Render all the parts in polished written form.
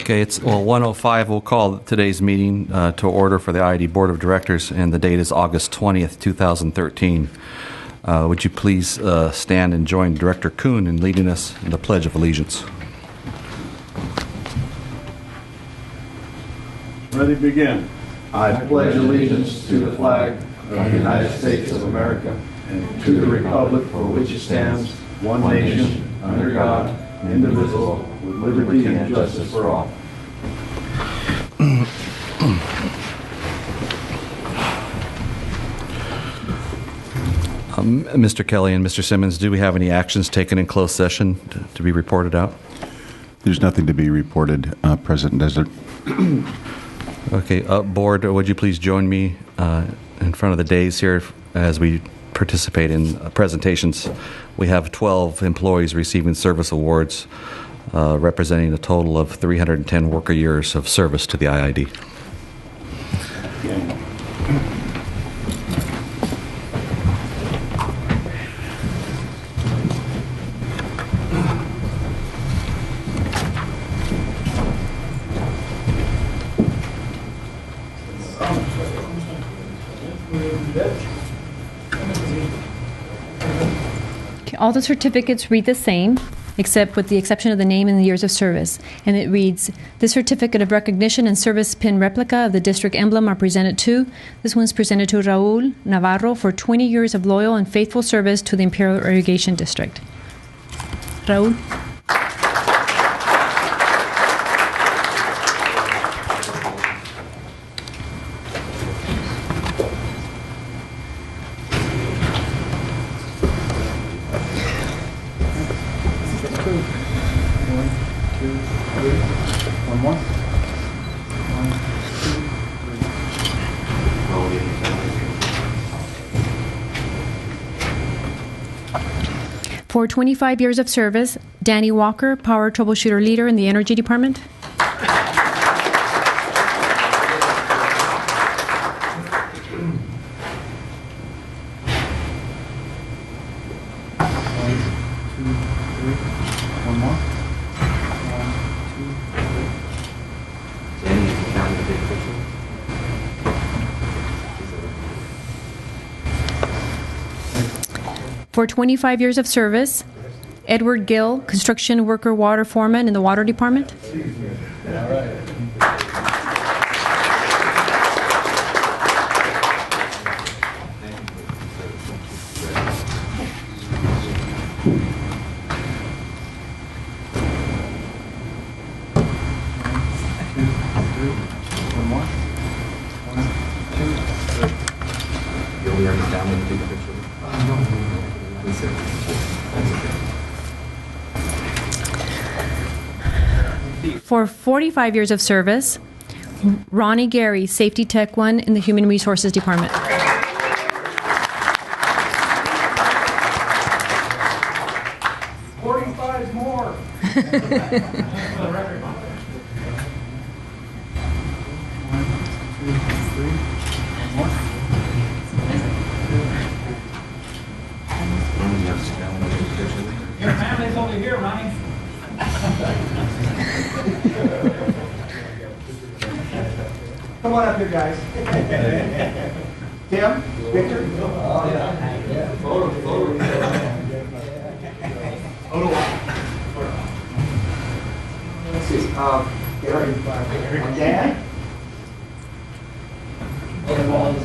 Okay, it's 1:05. We'll call today's meeting to order for the IID Board of Directors, and the date is August 20th, 2013. Would you please stand and join Director Kuhn in leading us in the Pledge of Allegiance? Ready, begin. I pledge allegiance to the flag of the United States of America and to the republic for which it stands, one nation, under God, indivisible, with liberty and justice for all. Mr. Kelly and Mr. Simmons, do we have any actions taken in closed session to be reported out? There's nothing to be reported, President Desert. Okay, Board, would you please join me in front of the dais here as we participate in presentations. We have 12 employees receiving service awards, representing a total of 310 worker years of service to the IID. All the certificates read the same, except with the exception of the name and the years of service. And it reads, "This certificate of recognition and service pin replica of the district emblem are presented to," this one's presented to Raul Navarro for 20 years of loyal and faithful service to the Imperial Irrigation District. Raul? For 25 years of service, Danny Walker, Power Troubleshooter Leader in the Energy Department. For 25 years of service, Edward Gill, Construction Worker Water Foreman in the Water Department. For 45 years of service, Ronnie Gary, Safety Tech 1 in the Human Resources Department. More. Your family's over here, Ronnie. Come on up here, guys. Tim, Victor. Oh, yeah. Photo. Let's see. Gary. Dan. Get them all.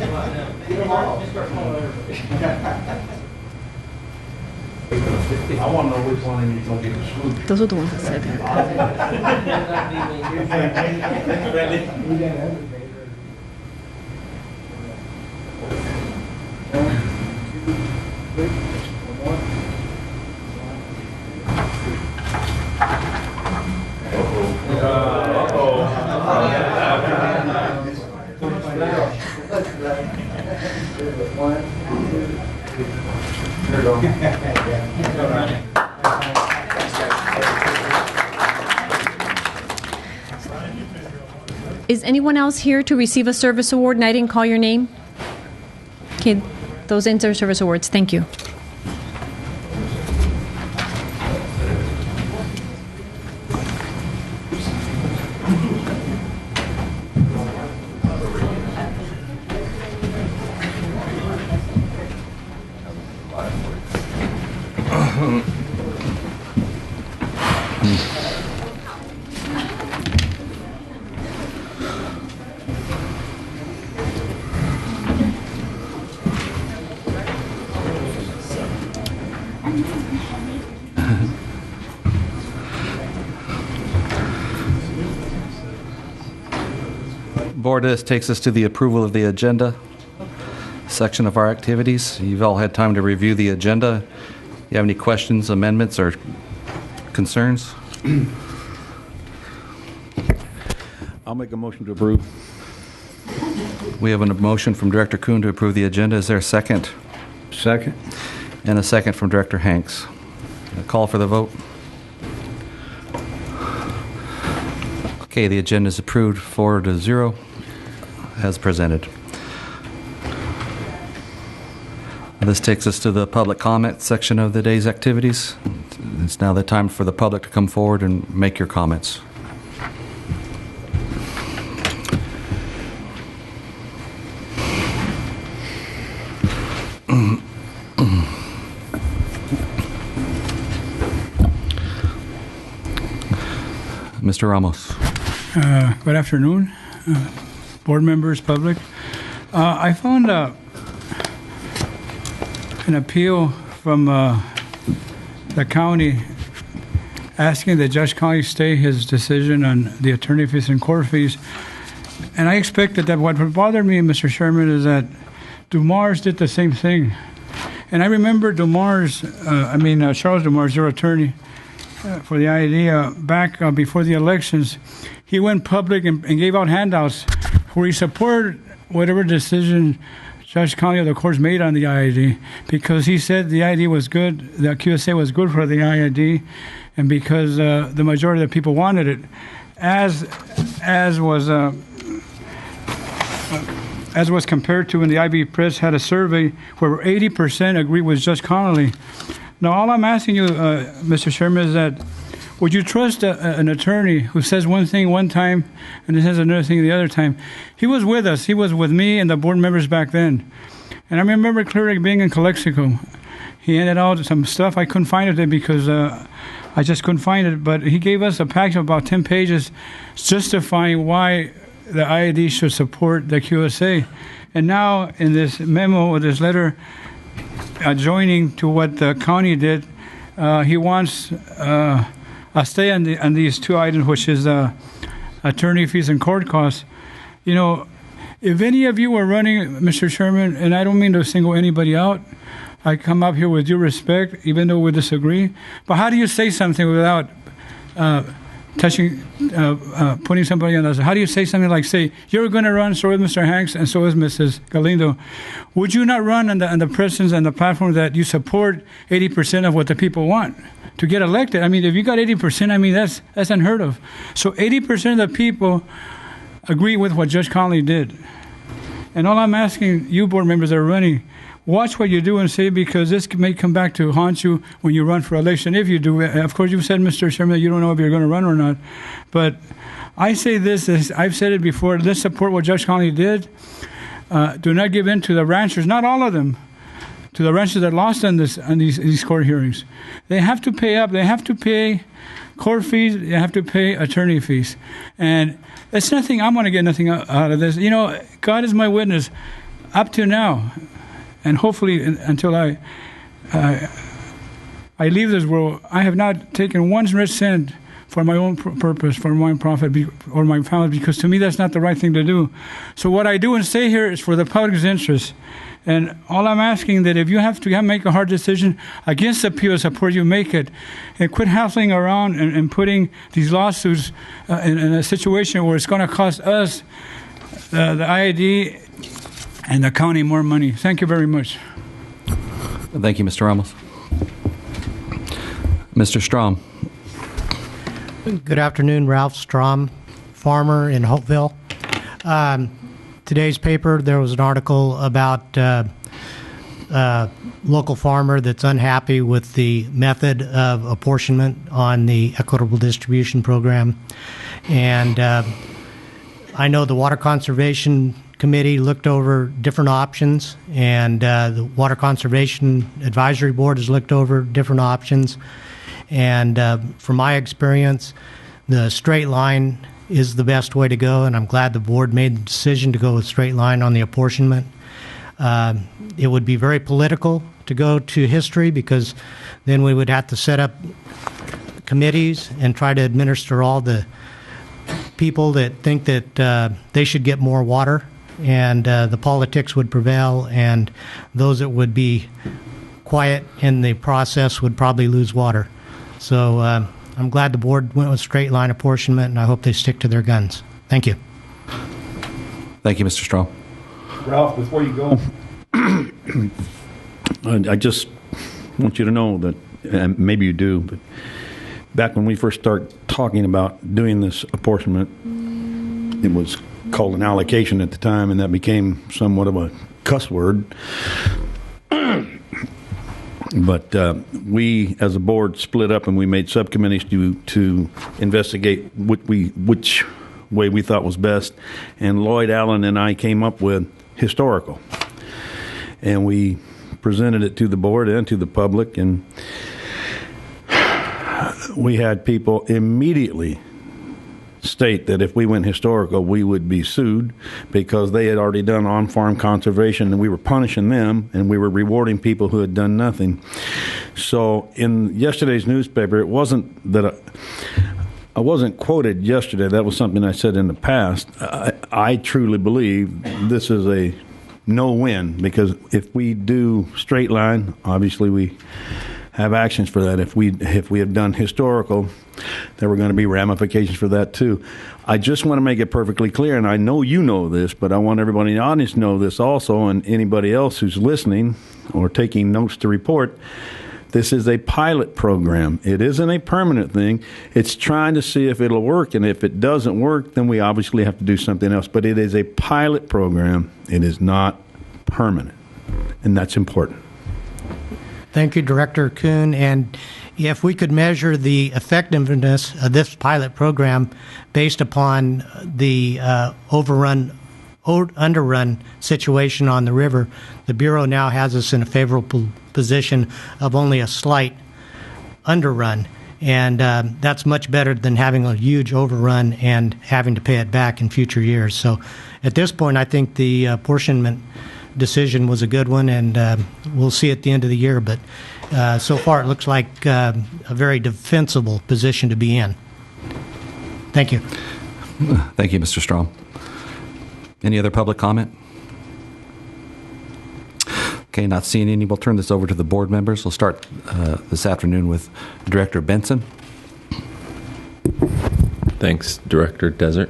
I want to know which one of you is going to get the swoop. Those are the ones that said Is anyone else here to receive a service award and I didn't call your name? Okay, those ends are service awards. Thank you. Board, this takes us to the approval of the agenda section of our activities. You've all had time to review the agenda. You have any questions, amendments, or concerns? I'll make a motion to approve. We have a motion from Director Kuhn to approve the agenda. Is there a second? Second. And a second from Director Hanks. A call for the vote. Okay, the agenda is approved 4-0 as presented. This takes us to the public comment section of the day's activities. It's now the time for the public to come forward and make your comments. Mr. Ramos. Good afternoon, board members, public. I found an appeal from the county asking that Judge County stay his decision on the attorney fees and court fees. And I expected that. What would bother me, Mr. Chairman, is that Dumars did the same thing. And I remember Charles Dumars, your attorney for the IED, back before the elections, he went public and gave out handouts where he supported whatever decision Judge County or the courts made on the IED, because he said the IED was good, the QSA was good for the IED, and because the majority of the people wanted it, as was compared to when the IB Press had a survey where 80% agreed with Judge Connolly. Now, all I'm asking you, Mr. Chairman, is that would you trust an attorney who says one thing one time and then says another thing the other time? He was with us. He was with me and the board members back then. And I remember clearly being in Calexico. He handed out some stuff. I couldn't find it because I just couldn't find it. But he gave us a package of about 10 pages justifying why the IAD should support the QSA. And now in this memo or this letter adjoining to what the county did, he wants a stay on these two items, which is attorney fees and court costs. You know, if any of you were running, Mr. Chairman, and I don't mean to single anybody out, I come up here with due respect, even though we disagree. But how do you say something without putting somebody on the side? How do you say something like, say, you're going to run, so is Mr. Hanks, and so is Mrs. Galindo. Would you not run on the presence and the platform that you support 80% of what the people want to get elected? I mean, if you got 80%, I mean, that's unheard of. So 80% of the people agree with what Judge Connolly did. And all I'm asking you board members that are running, watch what you do and say, because this may come back to haunt you when you run for election. If you do, of course, you've said, Mr. Chairman, that you don't know if you're going to run or not. But I say this, as I've said it before, let's support what Judge Connolly did. Do not give in to the ranchers, not all of them, to the ranchers that lost on these court hearings. They have to pay up. They have to pay court fees. They have to pay attorney fees. And it's nothing, I'm going to get nothing out of this. You know, God is my witness. Up to now, and hopefully until I leave this world, I have not taken one red cent for my own purpose, for my own profit, or my family, because to me that's not the right thing to do. So what I do and say here is for the public's interest. And all I'm asking that if you have to make a hard decision against the people, support you make it, and quit hassling around and putting these lawsuits in a situation where it's going to cost us, the IAD, and the county more money. Thank you very much. Thank you, Mr. Ramos. Mr. Strom. Good afternoon, Ralph Strom, farmer in Hopeville. Today's paper, there was an article about a local farmer that's unhappy with the method of apportionment on the equitable distribution program. And I know the Water Conservation Committee looked over different options, and the Water Conservation Advisory Board has looked over different options. And from my experience, the straight line is the best way to go, and I'm glad the board made the decision to go with straight line on the apportionment. It would be very political to go to history, because then we would have to set up committees and try to administer all the people that think that they should get more water, and the politics would prevail, and those that would be quiet in the process would probably lose water. So I'm glad the board went with straight line apportionment, and I hope they stick to their guns. Thank you. Thank you, Mr. Strong. Ralph, before you go, I just want you to know that, and maybe you do, but back when we first started talking about doing this apportionment, it was called an allocation at the time, and that became somewhat of a cuss word. But we, as a board, split up and we made subcommittees to investigate which way we thought was best. And Lloyd Allen and I came up with historical. And we presented it to the board and to the public, and we had people immediately state that if we went historical, we would be sued because they had already done on-farm conservation, and we were punishing them, and we were rewarding people who had done nothing. So in yesterday's newspaper, it wasn't that I wasn't quoted yesterday. That was something I said in the past. I truly believe this is a no-win, because if we do straight line, obviously we have actions for that. If we have done historical, there were going to be ramifications for that too. I just want to make it perfectly clear, and I know you know this, but I want everybody in the audience to know this also, and anybody else who's listening or taking notes to report. This is a pilot program. It isn't a permanent thing. It's trying to see if it'll work, and if it doesn't work, then we obviously have to do something else. But it is a pilot program. It is not permanent, and that's important. Thank you, Director Kuhn. And if we could measure the effectiveness of this pilot program based upon the underrun situation on the river, the Bureau now has us in a favorable position of only a slight underrun. And that's much better than having a huge overrun and having to pay it back in future years. So at this point, I think the apportionment decision was a good one, and we'll see at the end of the year. But so far, it looks like a very defensible position to be in. Thank you. Thank you, Mr. Strom. Any other public comment? Okay, not seeing any. We'll turn this over to the board members. We'll start this afternoon with Director Benson. Thanks, Director Desert.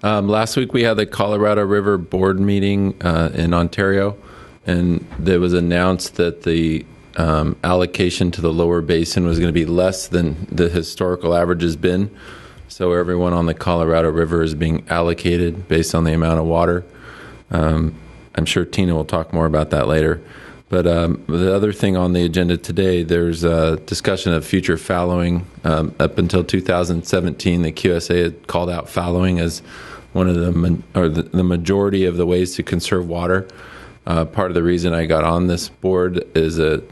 Last week we had the Colorado River Board meeting in Ontario, and it was announced that the allocation to the lower basin was going to be less than the historical average has been. So everyone on the Colorado River is being allocated based on the amount of water. I'm sure Tina will talk more about that later. But the other thing on the agenda today, there's a discussion of future fallowing. Up until 2017, the QSA had called out fallowing as one of the majority of the ways to conserve water. Part of the reason I got on this board is a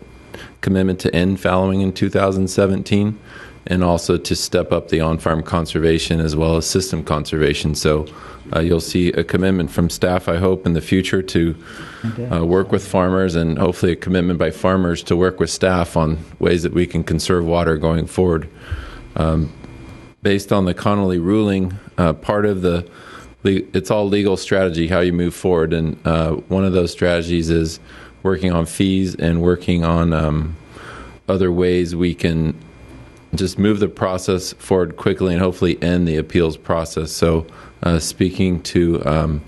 commitment to end fallowing in 2017, and also to step up the on-farm conservation as well as system conservation. So you'll see a commitment from staff, I hope, in the future to work with farmers, and hopefully a commitment by farmers to work with staff on ways that we can conserve water going forward. Based on the Connolly ruling, part of it's all legal strategy, how you move forward. And one of those strategies is working on fees and working on other ways we can just move the process forward quickly and hopefully end the appeals process. So speaking to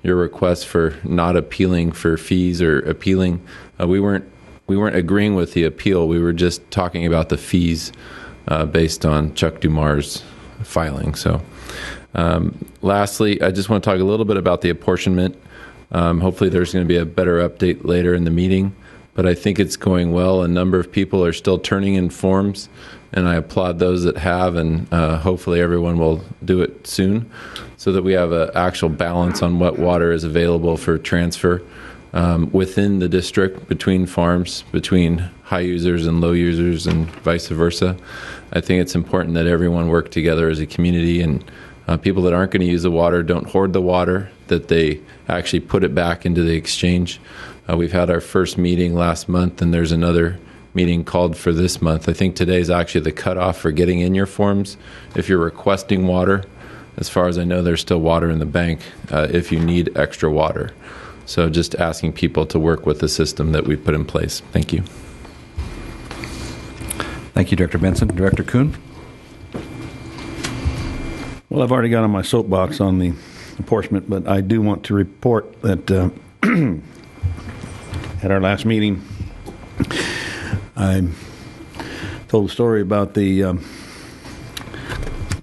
your request for not appealing for fees or appealing, we weren't agreeing with the appeal. We were just talking about the fees based on Chuck Dumar's filing. So lastly, I just want to talk a little bit about the apportionment. Hopefully there's going to be a better update later in the meeting, but I think it's going well. A number of people are still turning in forms, and I applaud those that have, and hopefully everyone will do it soon so that we have an actual balance on what water is available for transfer. within the district, between farms, between high users and low users, and vice versa. I think it's important that everyone work together as a community, and people that aren't going to use the water don't hoard the water, that they actually put it back into the exchange. We've had our first meeting last month, and there's another meeting called for this month. I think today is actually the cutoff for getting in your forms. If you're requesting water, as far as I know, there's still water in the bank if you need extra water. So just asking people to work with the system that we've put in place. Thank you. Thank you, Director Benson. Director Kuhn? Well, I've already got on my soapbox on the apportionment, but I do want to report that at our last meeting, I told a story about the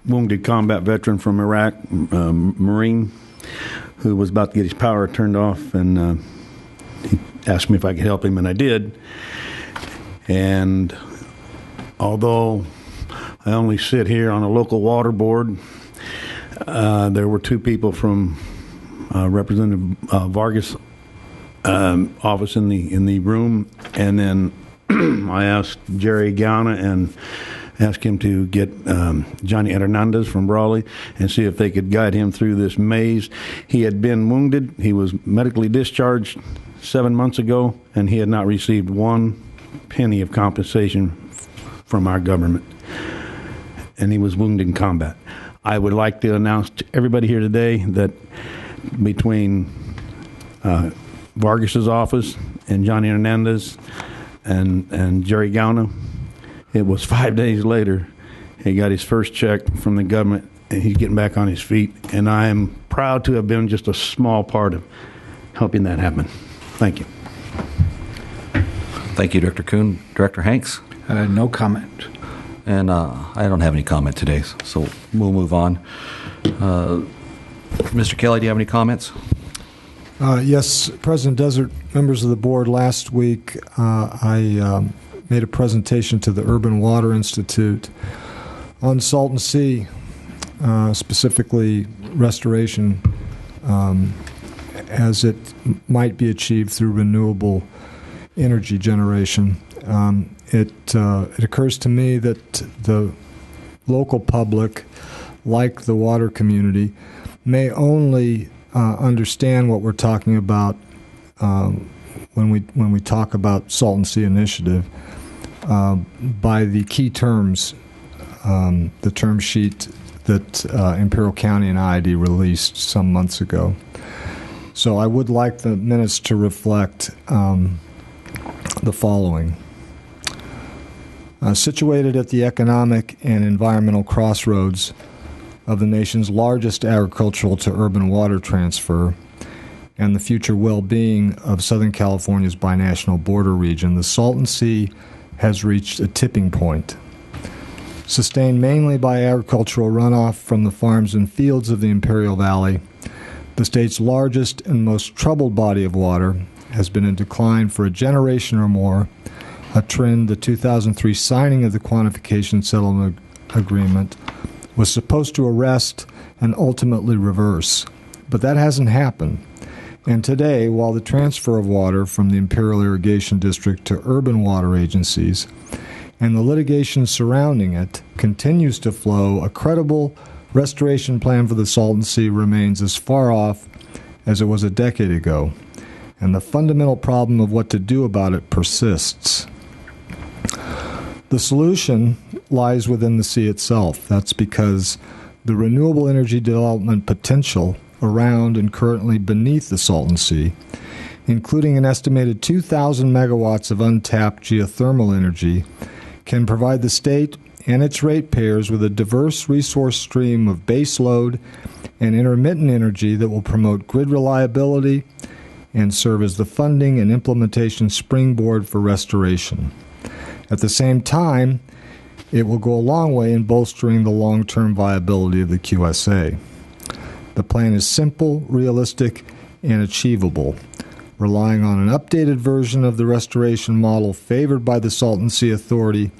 wounded combat veteran from Iraq, Marine, who was about to get his power turned off, and he asked me if I could help him, and I did. And although I only sit here on a local water board, there were two people from Representative Vargas' office in the room, and then I asked Jerry Gauna and asked him to get Johnny Hernandez from Brawley and see if they could guide him through this maze. He had been wounded. He was medically discharged 7 months ago, and he had not received one penny of compensation from our government. And he was wounded in combat. I would like to announce to everybody here today that between Vargas's office and Johnny Hernandez and Jerry Gauna, it was 5 days later he got his first check from the government, and he's getting back on his feet. And I am proud to have been just a small part of helping that happen. Thank you. Thank you, Director Kuhn. Director Hanks? No comment. And I don't have any comment today, so we'll move on. Mr. Kelly, do you have any comments? Yes, President Desert, members of the board, last week I made a presentation to the Urban Water Institute on Salton Sea, specifically restoration as it might be achieved through renewable energy generation. It occurs to me that the local public, like the water community, may only understand what we're talking about when we talk about Salton Sea Initiative by the key terms, the term sheet that Imperial County and IID released some months ago. So I would like the minutes to reflect the following. Situated at the economic and environmental crossroads of the nation's largest agricultural to urban water transfer and the future well-being of Southern California's binational border region, the Salton Sea has reached a tipping point. Sustained mainly by agricultural runoff from the farms and fields of the Imperial Valley, the state's largest and most troubled body of water has been in decline for a generation or more, a trend the 2003 signing of the Quantification Settlement Agreement was supposed to arrest and ultimately reverse. But that hasn't happened. And today, while the transfer of water from the Imperial Irrigation District to urban water agencies and the litigation surrounding it continues to flow, a credible restoration plan for the Salton Sea remains as far off as it was a decade ago, and the fundamental problem of what to do about it persists. The solution lies within the sea itself. That's because the renewable energy development potential around and currently beneath the Salton Sea, including an estimated 2,000 megawatts of untapped geothermal energy, can provide the state and its ratepayers with a diverse resource stream of baseload and intermittent energy that will promote grid reliability and serve as the funding and implementation springboard for restoration. At the same time, it will go a long way in bolstering the long-term viability of the QSA. The plan is simple, realistic, and achievable, relying on an updated version of the restoration model favored by the Salton Sea Authority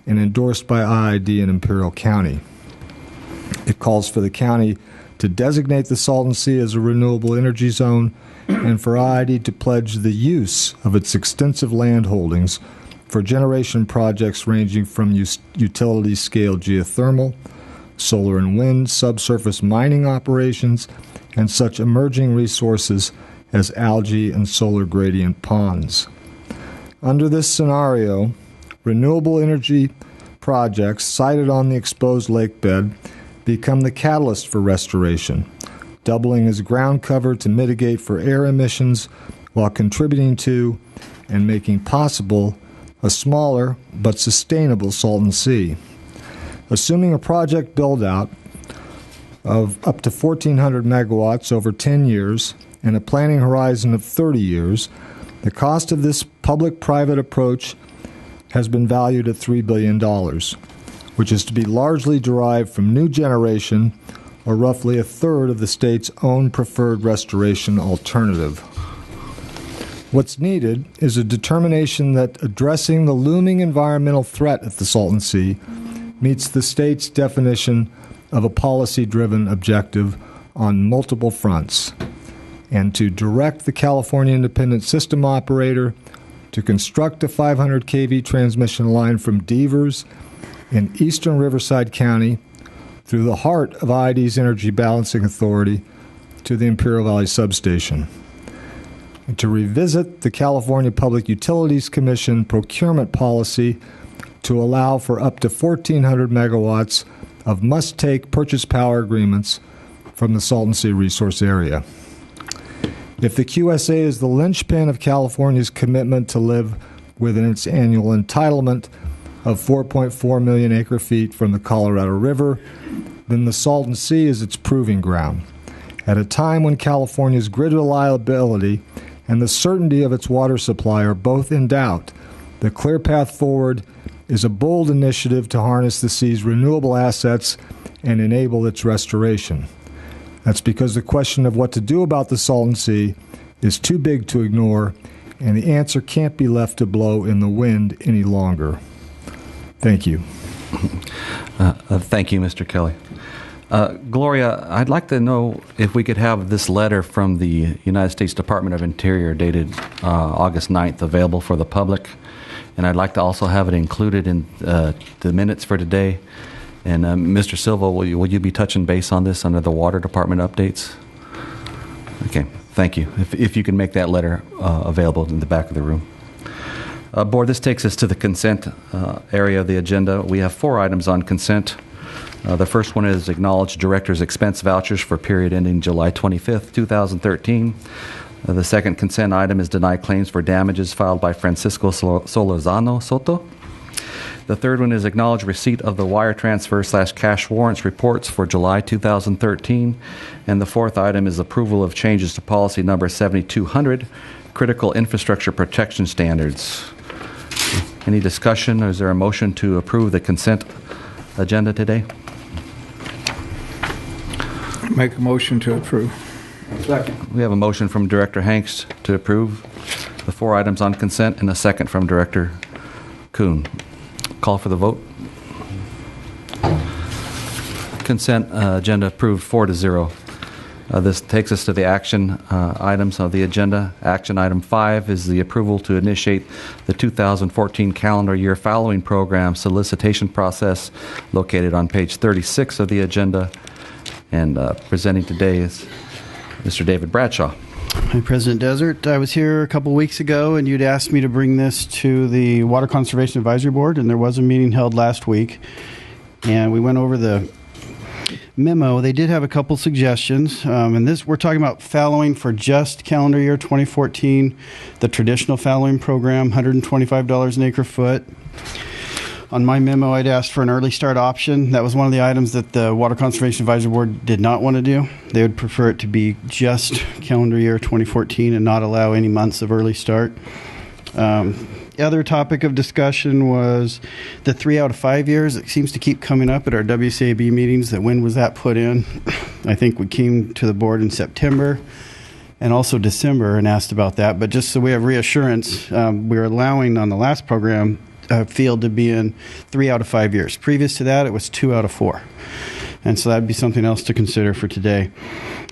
and endorsed by IID and Imperial County. It calls for the county to designate the Salton Sea as a renewable energy zone, and for IID to pledge the use of its extensive land holdings for generation projects ranging from utility-scale geothermal, solar and wind, subsurface mining operations, and such emerging resources as algae and solar gradient ponds. Under this scenario, renewable energy projects sited on the exposed lakebed become the catalyst for restoration, doubling as ground cover to mitigate for air emissions while contributing to and making possible a smaller but sustainable Salton Sea. Assuming a project build-out of up to 1,400 megawatts over 10 years and a planning horizon of 30 years, the cost of this public-private approach has been valued at $3 billion, which is to be largely derived from new generation, or roughly a third of the state's own preferred restoration alternative. What's needed is a determination that addressing the looming environmental threat at the Salton Sea meets the state's definition of a policy-driven objective on multiple fronts, and to direct the California Independent System Operator to construct a 500 kV transmission line from Devers in eastern Riverside County through the heart of IID's Energy Balancing Authority to the Imperial Valley Substation, and to revisit the California Public Utilities Commission procurement policy to allow for up to 1,400 megawatts of must-take purchase power agreements from the Salton Sea resource area. If the QSA is the linchpin of California's commitment to live within its annual entitlement of 4.4 million acre-feet from the Colorado River, then the Salton Sea is its proving ground. At a time when California's grid reliability and the certainty of its water supply are both in doubt, the clear path forward is a bold initiative to harness the sea's renewable assets and enable its restoration. That's because the question of what to do about the Salton Sea is too big to ignore, and the answer can't be left to blow in the wind any longer. Thank you. Thank you, Mr. Kelly. Gloria, I'd like to know if we could have this letter from the United States Department of Interior dated August 9th available for the public. And I'd like to also have it included in the minutes for today. And Mr. Silva, will you be touching base on this under the Water Department updates? Okay, thank you. If you can make that letter available in the back of the room. Board, this takes us to the consent area of the agenda. We have 4 items on consent. The first one is acknowledge director's expense vouchers for period ending July 25th, 2013. The second consent item is deny claims for damages filed by Francisco Solorzano Soto. The third one is acknowledge receipt of the wire transfer / cash warrants reports for July 2013. And the fourth item is approval of changes to policy number 7200, critical infrastructure protection standards. Any discussion, or is there a motion to approve the consent agenda today? Make a motion to approve. Second. We have a motion from Director Hanks to approve the 4 items on consent and a second from Director Kuhn. Call for the vote. Consent agenda approved 4-0. This takes us to the action items of the agenda. Action item 5 is the approval to initiate the 2014 calendar year following program solicitation process located on page 36 of the agenda. And presenting today is Mr. David Bradshaw. Hi, President Desert. I was here a couple weeks ago, and you'd asked me to bring this to the Water Conservation Advisory Board, and there was a meeting held last week, and we went over the memo. They did have a couple suggestions, and this we're talking about fallowing for just calendar year 2014, the traditional fallowing program, $125 an acre foot. On my memo, I'd asked for an early start option. That was one of the items that the Water Conservation Advisory Board did not want to do. They would prefer it to be just calendar year 2014 and not allow any months of early start. The other topic of discussion was the 3 out of 5 years. It seems to keep coming up at our WCAB meetings. That when was that put in? I think we came to the board in September and also December and asked about that. But just so we have reassurance, we're allowing on the last program field to be in 3 out of 5 years. Previous to that, it was 2 out of 4. And so that'd be something else to consider for today.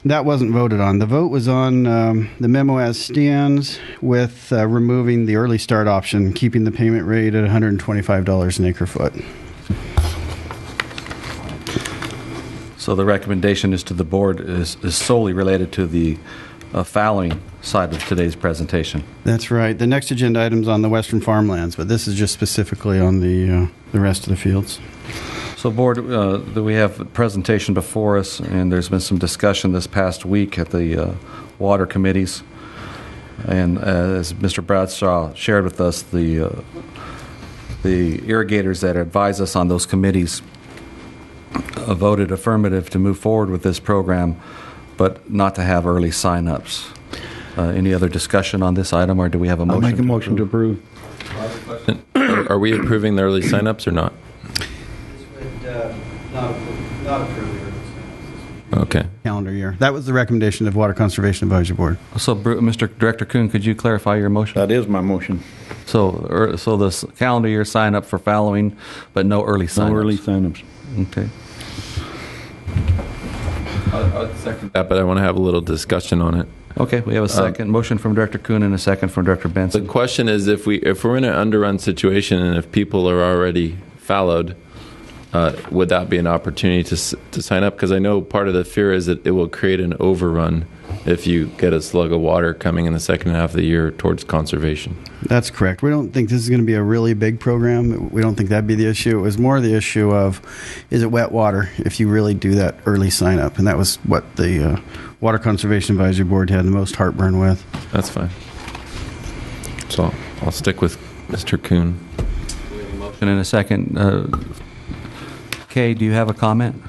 That wasn't voted on. The vote was on the memo as stands with removing the early start option, keeping the payment rate at $125 an acre foot. So the recommendation is to the board is solely related to the fallowing side of today's presentation. That's right. The next agenda item's on the western farmlands, but this is just specifically on the rest of the fields. So, board, we have a presentation before us, and there's been some discussion this past week at the water committees. And as Mr. Bradshaw shared with us, the irrigators that advise us on those committees voted affirmative to move forward with this program, but not to have early sign-ups. Any other discussion on this item, or do we have a motion? I'll make a motion to approve. Are we approving the early signups or not? Not approve Okay. calendar year. That was the recommendation of Water Conservation Advisory Board. So, Mr. Director Kuhn, could you clarify your motion? That is my motion. So this calendar year sign-up for fallowing, but no early sign-ups? No early signups. Okay. I'd second that, but I want to have a little discussion on it. Okay, we have a second motion from Director Kuhn and a second from Director The Benson. question is, if we're in an underrun situation and if people are already fallowed, would that be an opportunity to sign up? Because I know part of the fear is that it will create an overrun if you get a slug of water coming in the second half of the year towards conservation. That's correct. We don't think this is going to be a really big program. We don't think that'd be the issue. It was more the issue of, is it wet water if you really do that early sign up? And that was what the Water Conservation Advisory Board had the most heartburn with. That's fine. So I'll stick with Mr. Kuhn. Motion and a second. Kay, do you have a comment?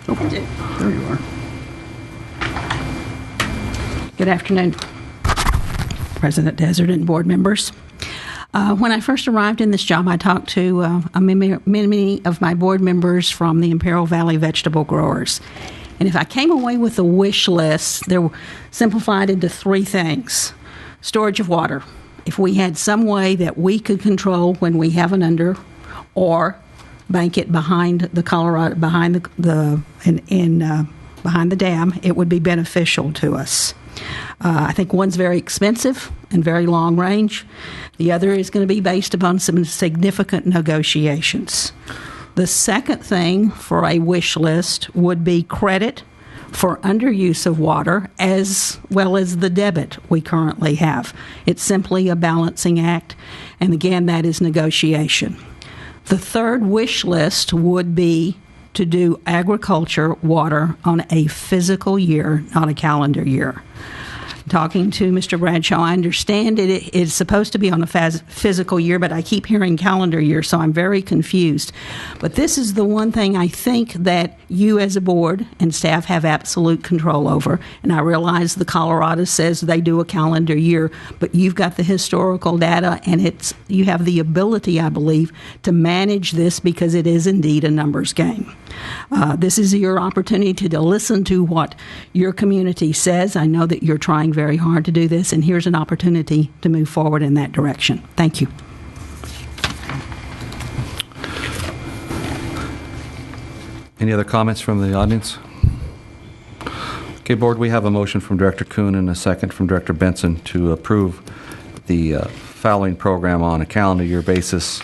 There you are. Good afternoon, President Desert and board members. When I first arrived in this job, I talked to many of my board members from the Imperial Valley vegetable growers. And if I came away with a wish list, they're simplified into three things. Storage of water. If we had some way that we could control when we have an under, or bank it behind the Colorado, behind behind the dam, it would be beneficial to us. I think one's very expensive and very long range. The other is going to be based upon some significant negotiations. The second thing for a wish list would be credit for underuse of water as well as the debit we currently have. It's simply a balancing act, and again, that is negotiation. The third wish list would be to do agriculture water on a physical year, not a calendar year. Talking to Mr. Bradshaw, I understand it's supposed to be on a physical year, but I keep hearing calendar year, so I'm very confused. But this is the one thing I think that you as a board and staff have absolute control over. And I realize the Colorado says they do a calendar year, but you've got the historical data, and you have the ability, I believe, to manage this because it is indeed a numbers game. This is your opportunity to listen to what your community says. I know that you're trying very hard to do this, and here's an opportunity to move forward in that direction. Thank you. Any other comments from the audience? Okay, board, we have a motion from Director Kuhn and a second from Director Benson to approve the fallowing program on a calendar year basis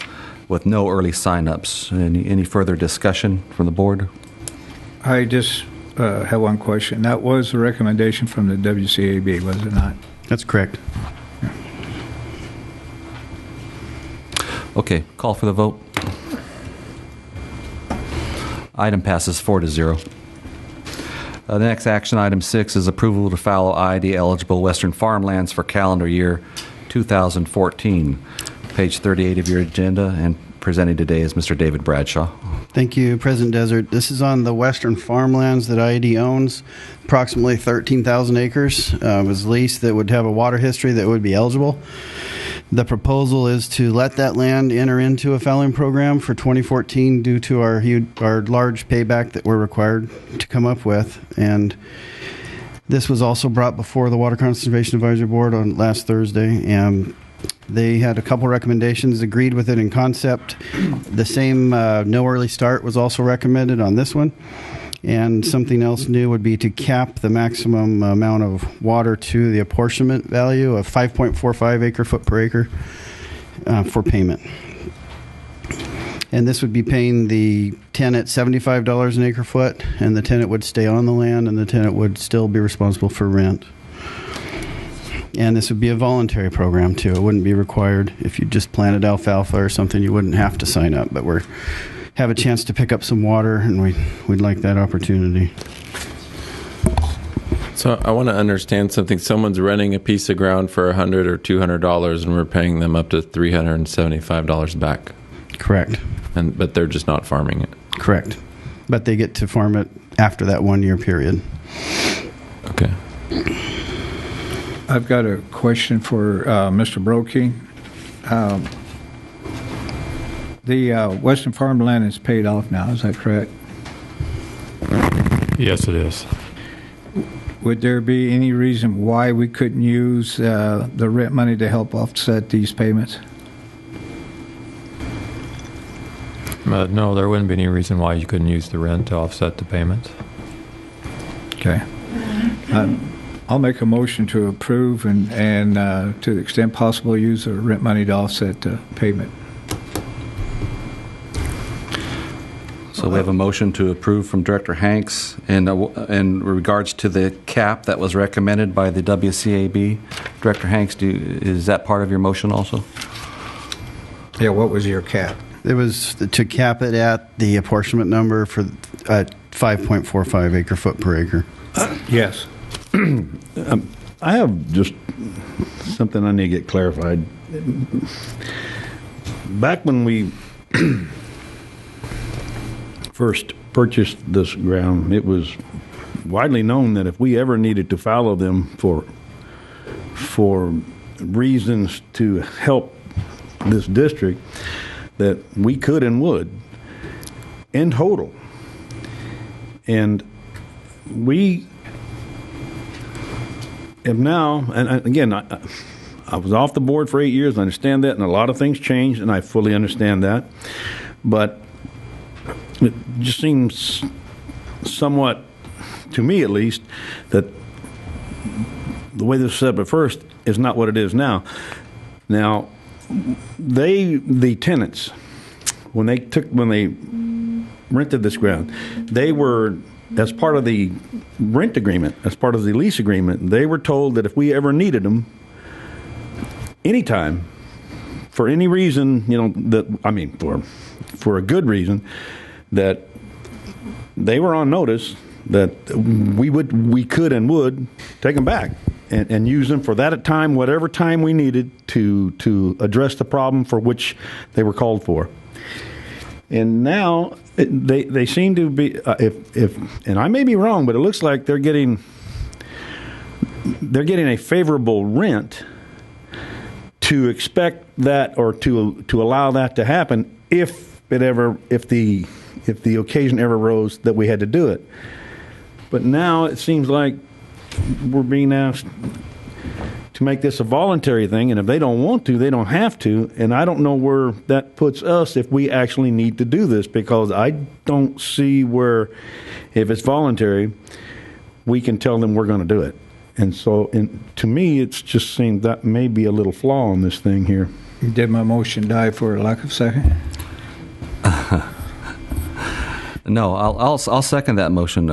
with no early sign-ups. Any further discussion from the board? I just have one question. That was the recommendation from the WCAB, was it not? That's correct. Okay, call for the vote. Item passes 4-0. The next action, item 6, is approval to fallow IID-eligible western farmlands for calendar year 2014. Page 38 of your agenda, and presenting today is Mr. David Bradshaw. Thank you, President Desert. This is on the western farmlands that IED owns, approximately 13,000 acres. It was leased that would have a water history that would be eligible. The proposal is to let that land enter into a fallowing program for 2014 due to our large payback that we're required to come up with. And this was also brought before the Water Conservation Advisory Board on last Thursday, and They had a couple recommendations, agreed with it in concept. The same no early start was also recommended on this one. And something else new would be to cap the maximum amount of water to the apportionment value of 5.45 acre foot per acre for payment. And this would be paying the tenant $75 an acre foot, and the tenant would stay on the land, and the tenant would still be responsible for rent. And this would be a voluntary program, too. It wouldn't be required. If you just planted alfalfa or something, you wouldn't have to sign up. But we have a chance to pick up some water, and we'd like that opportunity. So I want to understand something. Someone's renting a piece of ground for $100 or $200, and we're paying them up to $375 back. Correct. But they're just not farming it. Correct. But they get to farm it after that 1 year period. Okay. I've got a question for Mr. Brokey. The Western farmland is paid off now, is that correct? Yes, it is. Would there be any reason why we couldn't use the rent money to help offset these payments? No, there wouldn't be any reason why you couldn't use the rent to offset the payments. Okay. I'll make a motion to approve and to the extent possible use the rent money to offset the payment. So we have a motion to approve from Director Hanks in regards to the cap that was recommended by the WCAB. Director Hanks, is that part of your motion also? Yeah, what was your cap? It was to cap it at the apportionment number for 5.45 acre foot per acre. Yes. I have just something I need to get clarified. Back when we first purchased this ground, it was widely known that if we ever needed to follow them for reasons to help this district, that we could and would in total. And we have now, and again, I was off the board for 8 years, I understand that, and a lot of things changed, and I fully understand that. But it just seems somewhat, to me at least, that the way this was set up at first is not what it is now. Now, the tenants, when they rented this ground, they were, as part of the rent agreement, as part of the lease agreement, they were told that if we ever needed them, anytime, for any reason, for a good reason, that they were on notice that we could and would take them back and use them for that time, whatever time we needed to address the problem for which they were called for. And now they seem to be, and I may be wrong, but it looks like they're getting a favorable rent to expect that, or to allow that to happen if the occasion ever arose that we had to do it. But now it seems like we're being asked to make this a voluntary thing, and if they don't want to, they don't have to. And I don't know where that puts us if we actually need to do this, because I don't see where, if it's voluntary, we can tell them we're going to do it. And so, to me, it's just seems that may be a little flaw in this thing here. Did my motion die for a lack of second? No, I'll second that motion,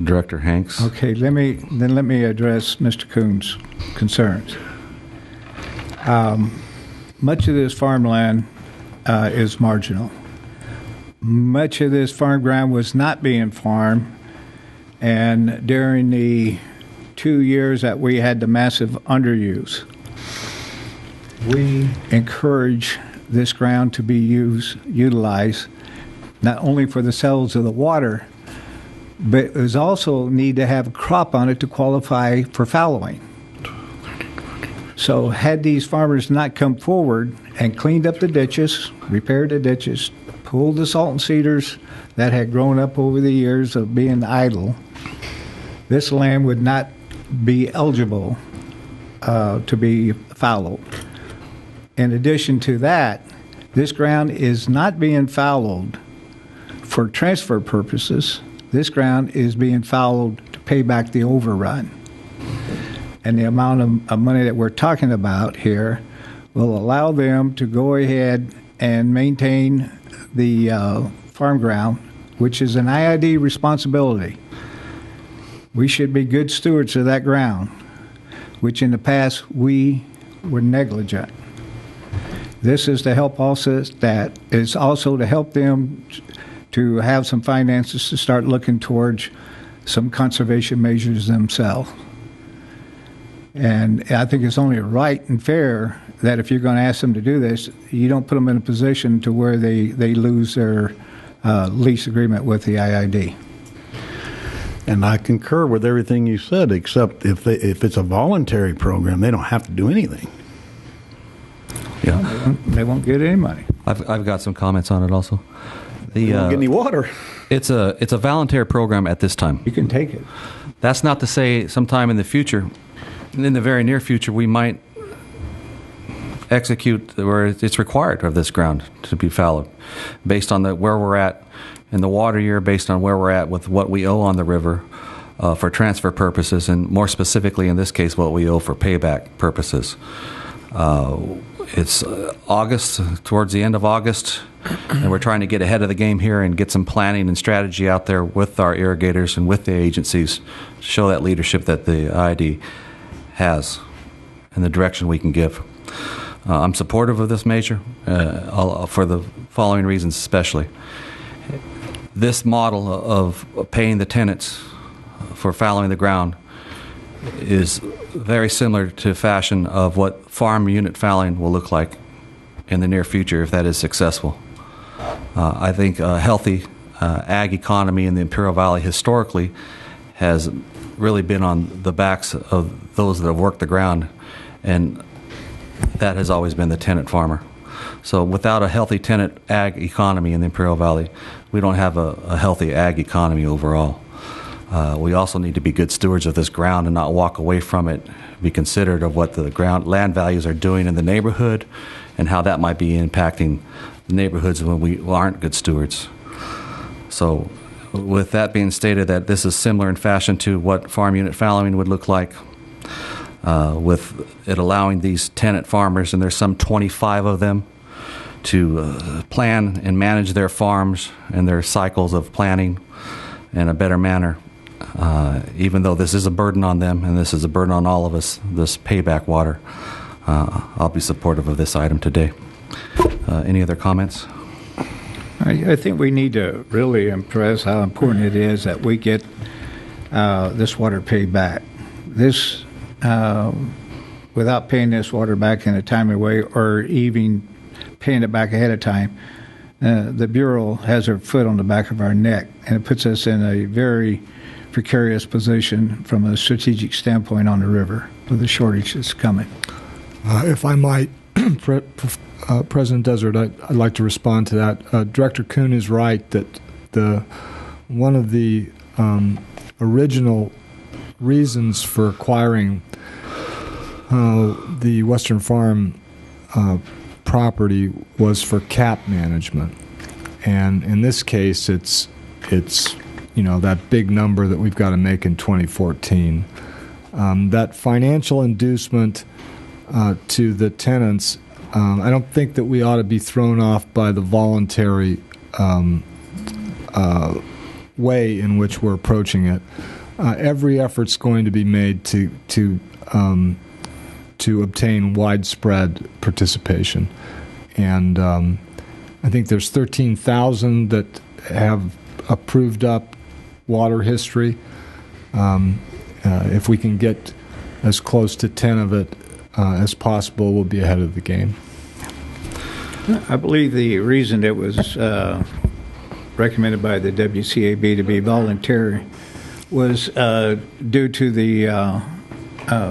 Director Hanks. Okay, let me address Mr. Kuhn's concerns. Much of this farmland is marginal. Much of this farm ground was not being farmed, and during the 2 years that we had the massive underuse, we encourage this ground to be utilized not only for the sales of the water, but it was also need to have a crop on it to qualify for fallowing. So had these farmers not come forward and cleaned up the ditches, repaired the ditches, pulled the salt and cedars that had grown up over the years of being idle, this land would not be eligible to be fallowed. in addition to that, this ground is not being fallowed for transfer purposes. This ground is being fallowed to pay back the overrun. And the amount of money that we're talking about here will allow them to go ahead and maintain the farm ground, which is an IID responsibility. We should be good stewards of that ground, which in the past we were negligent. This is to help also that. It's also to help them to have some finances to start looking towards some conservation measures themselves. And I think it's only right and fair that if you're going to ask them to do this, you don't put them in a position to where they lose their lease agreement with the IID. And I concur with everything you said, except if it's a voluntary program, they don't have to do anything. Yeah, they won't get any money. I've got some comments on it also. They won't get any water. It's a voluntary program at this time. You can take it. That's not to say sometime in the future, in the very near future, we might execute where it's required of this ground to be fallowed, based on where we're at in the water year, based on where we're at with what we owe on the river for transfer purposes, and more specifically in this case, what we owe for payback purposes. It's August, towards the end of August, and we're trying to get ahead of the game here and get some planning and strategy out there with our irrigators and with the agencies to show that leadership that the IID has and the direction we can give. I'm supportive of this measure for the following reasons especially. This model of paying the tenants for fallowing the ground is very similar to fashion of what farm unit fallowing will look like in the near future if that is successful. I think a healthy ag economy in the Imperial Valley historically has really been on the backs of those that have worked the ground, and that has always been the tenant farmer. So without a healthy tenant ag economy in the Imperial Valley, we don't have a healthy ag economy overall. We also need to be good stewards of this ground and not walk away from it, be considerate of what the land values are doing in the neighborhood and how that might be impacting the neighborhoods when we aren't good stewards. So with that being stated, that this is similar in fashion to what farm unit fallowing would look like, with it allowing these tenant farmers, and there's some 25 of them, to plan and manage their farms and their cycles of planning in a better manner. Even though this is a burden on them and this is a burden on all of us, this payback water, I'll be supportive of this item today. Any other comments? I think we need to really impress how important it is that we get this water paid back. This, without paying this water back in a timely way or even paying it back ahead of time, the Bureau has their foot on the back of our neck, and it puts us in a very precarious position from a strategic standpoint on the river with the shortage that's coming. If I might, President Desert, I'd like to respond to that. Director Kuhn is right that one of the original reasons for acquiring the Western Farm property was for cap management, and in this case, it's that big number that we've got to make in 2014. That financial inducement to the tenants, I don't think that we ought to be thrown off by the voluntary way in which we're approaching it. Every effort's going to be made to obtain widespread participation, and I think there's 13,000 that have approved up water history. If we can get as close to 10 of it as possible, we'll be ahead of the game. I believe the reason it was recommended by the WCAB to be voluntary was due to the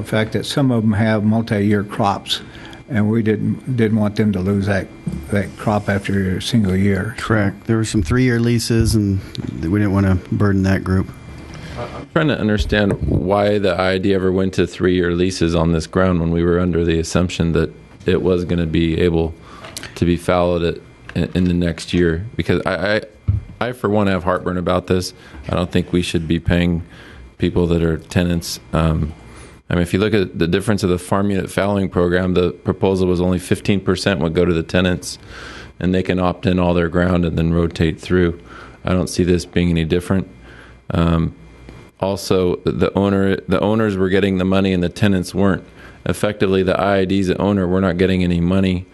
fact that some of them have multi-year crops, and we didn't want them to lose that crop after a single year. Correct. There were some 3-year leases, and we didn't want to burden that group. I'm trying to understand why the IID ever went to 3-year leases on this ground when we were under the assumption that it was going to be able to be fallowed in the next year. Because I for one have heartburn about this. I don't think we should be paying people that are tenants. I mean, if you look at the difference of the farm unit fallowing program, the proposal was only 15% would go to the tenants, and they can opt in all their ground and then rotate through. I don't see this being any different. Also, the owners were getting the money and the tenants weren't. Effectively, the IID's the owner. We're not getting any money.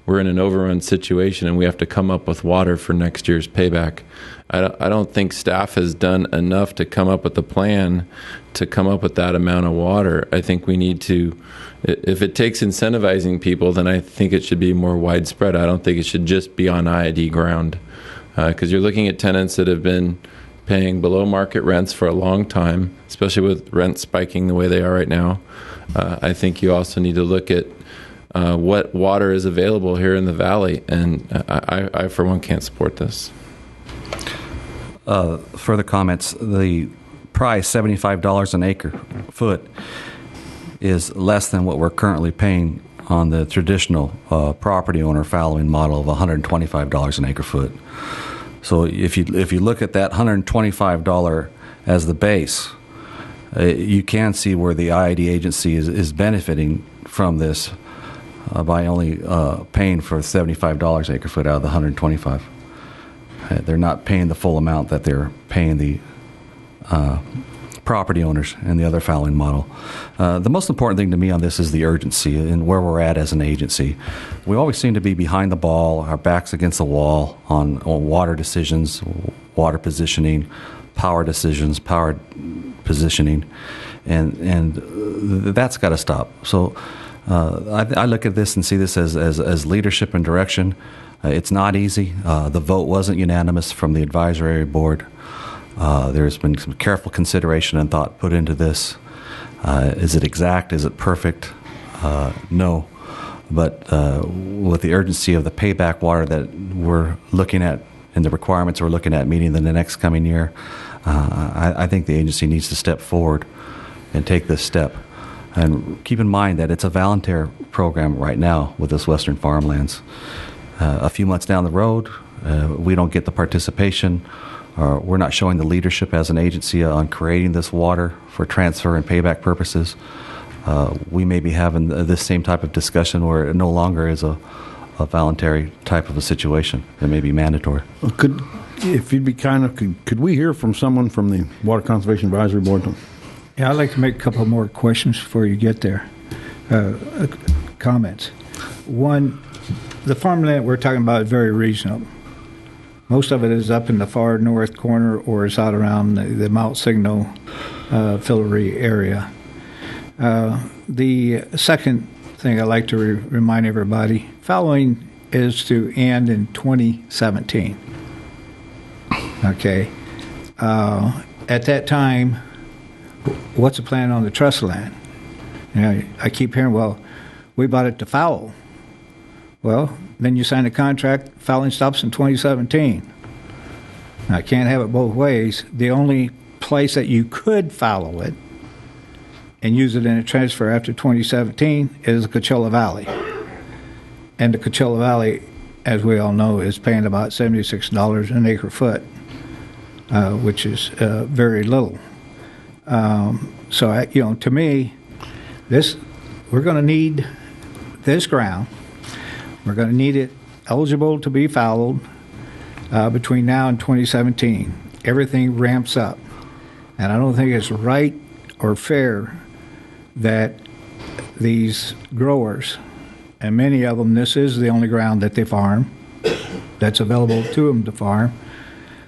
We're in an overrun situation, and we have to come up with water for next year's payback. I don't think staff has done enough to come up with a plan to come up with that amount of water. I think we need to, if it takes incentivizing people, then I think it should be more widespread. I don't think it should just be on IID ground, because you're looking at tenants that have been paying below market rents for a long time, especially with rents spiking the way they are right now. I think you also need to look at what water is available here in the valley, and I for one can't support this. Further comments, the price, $75 an acre foot, is less than what we're currently paying on the traditional property owner fallowing model of $125 an acre foot. So if you look at that $125 as the base, you can see where the IID agency is benefiting from this by only paying for $75 acre foot out of the $125. They're not paying the full amount that they're paying the property owners and the other fallowing model. The most important thing to me on this is the urgency and where we're at as an agency. We always seem to be behind the ball, our backs against the wall on water decisions, water positioning, power decisions, power positioning, and that's got to stop. So I look at this and see this as leadership and direction. It's not easy. The vote wasn't unanimous from the advisory board. There's been some careful consideration and thought put into this. Is it exact? Is it perfect? No. But with the urgency of the payback water that we're looking at and the requirements we're looking at meeting in the next coming year, I think the agency needs to step forward and take this step. And keep in mind that it's a volunteer program right now with this Western Farmlands. A few months down the road, we don't get the participation, or we're not showing the leadership as an agency on creating this water for transfer and payback purposes. We may be having this same type of discussion where it no longer is a voluntary type of a situation. It may be mandatory. Well, if you'd be kind of, could we hear from someone from the Water Conservation Advisory Board? Yeah, I'd like to make a couple more questions before you get there. Comments. One, the farmland we're talking about is very regional. Most of it is up in the far north corner or is out around the Mount Signal, Fillory area. The second thing I'd like to remind everybody, fallowing is to end in 2017. Okay. At that time, what's the plan on the trust land? You know, I keep hearing, well, we bought it to fallow. Well, then you sign a contract, fallowing stops in 2017. Now, I can't have it both ways. The only place that you could fallow it and use it in a transfer after 2017 is the Coachella Valley. And the Coachella Valley, as we all know, is paying about $76 an acre foot, which is very little. So, to me, we're going to need this ground. We're going to need it eligible to be fallowed between now and 2017. Everything ramps up. And I don't think it's right or fair that these growers, and many of them, this is the only ground that they farm, that's available to them to farm,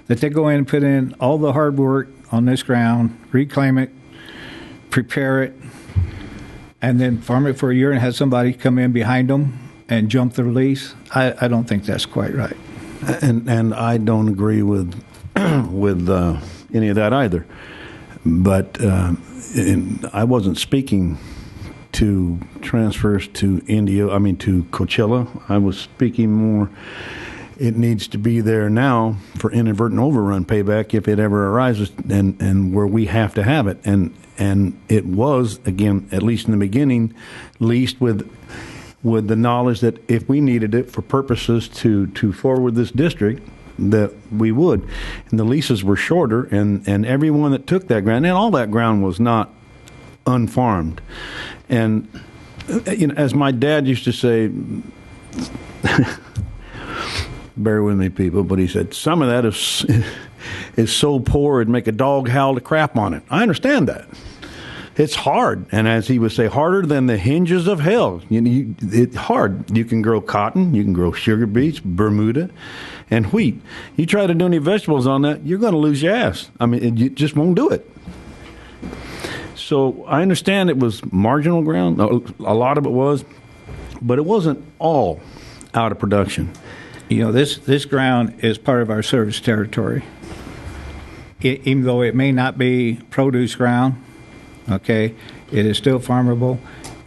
that they go in and put in all the hard work on this ground, reclaim it, prepare it, and then farm it for a year and have somebody come in behind them and jump the lease. I don't think that's quite right. And I don't agree with any of that either. But I wasn't speaking to transfers to to Coachella. I was speaking more, it needs to be there now for inadvertent overrun payback if it ever arises, and where we have to have it. And it was, again, at least in the beginning, leased with with the knowledge that if we needed it for purposes to forward this district, that we would. And the leases were shorter, and everyone that took that ground, and all that ground was not unfarmed. And as my dad used to say, bear with me, people, but he said, some of that is so poor it'd make a dog howl to crap on it. I understand that. It's hard, and as he would say, harder than the hinges of hell. It's hard. You can grow cotton, you can grow sugar beets, Bermuda, and wheat. You try to do any vegetables on that, you're going to lose your ass. I mean, you just won't do it. So I understand it was marginal ground. A lot of it was, but it wasn't all out of production. This ground is part of our service territory. Even though it may not be produce ground, okay, it is still farmable.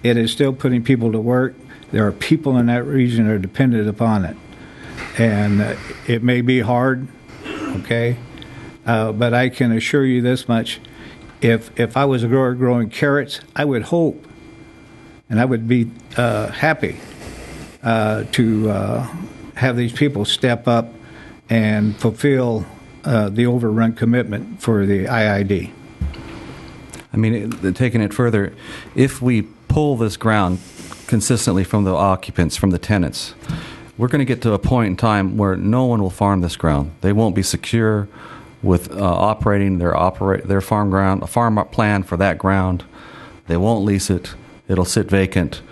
It is still putting people to work. There are people in that region that are dependent upon it. And it may be hard, okay, but I can assure you this much. If I was a grower growing carrots, I would hope, and I would be happy to have these people step up and fulfill the overrun commitment for the IID. I mean, taking it further, if we pull this ground consistently from the occupants, from the tenants, we're going to get to a point in time where no one will farm this ground. They won't be secure with operating their farm ground, a farm plan for that ground. They won't lease it. It'll sit vacant,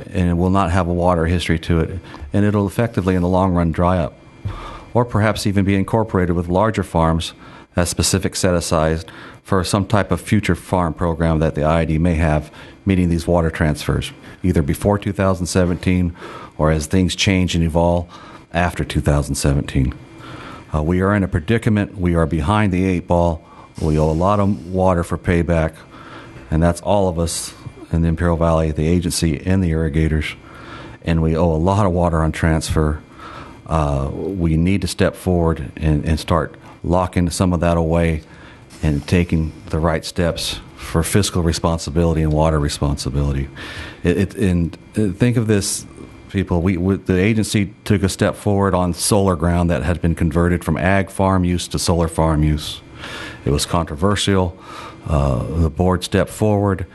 and it will not have a water history to it. And it'll effectively, in the long run, dry up. Or perhaps even be incorporated with larger farms as specific set-asides for some type of future farm program that the IID may have meeting these water transfers, either before 2017 or as things change and evolve after 2017. We are in a predicament. We are behind the 8 ball. We owe a lot of water for payback, and that's all of us in the Imperial Valley, the agency and the irrigators, and we owe a lot of water on transfer. We need to step forward and start locking some of that away and taking the right steps for fiscal responsibility and water responsibility. And think of this, people. The agency took a step forward on solar ground that had been converted from ag farm use to solar farm use. It was controversial. The board stepped forward,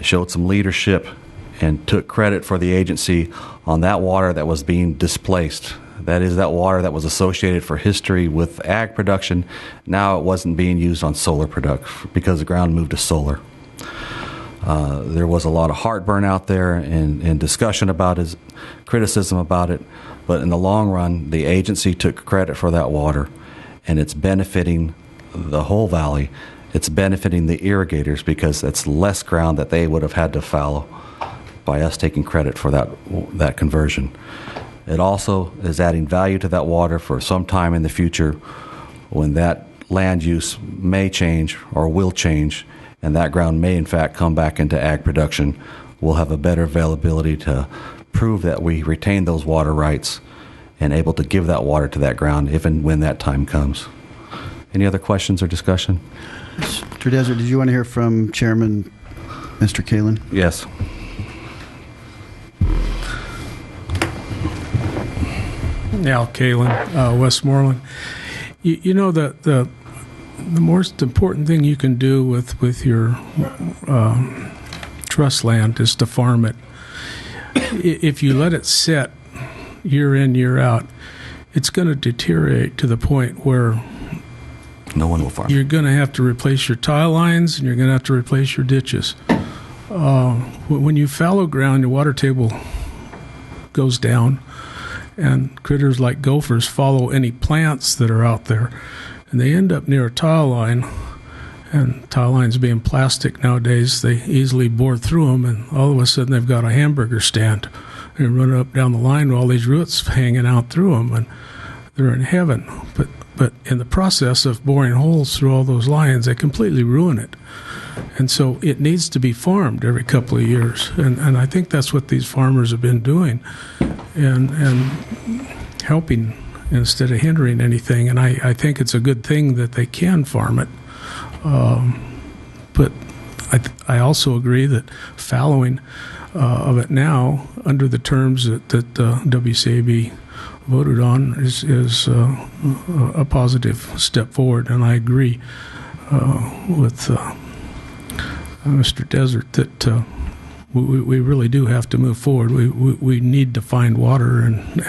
showed some leadership, and took credit for the agency on that water that was being displaced. That is, that water that was associated for history with ag production. Now it wasn't being used on solar production because the ground moved to solar. There was a lot of heartburn out there and discussion about it, criticism about it. But in the long run, the agency took credit for that water, and it's benefiting the whole valley. It's benefiting the irrigators because it's less ground that they would have had to fallow by us taking credit for that conversion. It also is adding value to that water for some time in the future when that land use may change or will change, and that ground may in fact come back into ag production. We'll have a better availability to prove that we retain those water rights and able to give that water to that ground if and when that time comes. Any other questions or discussion? Mr. Desert, did you want to hear from Chairman Mr. Kalin? Yes. Al Kalin, Westmoreland. You know, the most important thing you can do with your trust land is to farm it. If you let it sit year in, year out, it's going to deteriorate to the point where no one will farm. You're going to have to replace your tile lines, and you're going to have to replace your ditches. When you fallow ground, your water table goes down, and critters like gophers follow any plants that are out there, and they end up near a tile line. And tile lines being plastic nowadays, they easily bore through them, and all of a sudden they've got a hamburger stand. They're running up down the line with all these roots hanging out through them, and they're in heaven. But in the process of boring holes through all those lines, they completely ruin it. And so it needs to be farmed every couple of years. And I think that's what these farmers have been doing and helping instead of hindering anything. And I think it's a good thing that they can farm it. But I also agree that fallowing, of it now under the terms that WCAB voted on is a positive step forward, and I agree with Mr. Desert that we really do have to move forward. We need to find water and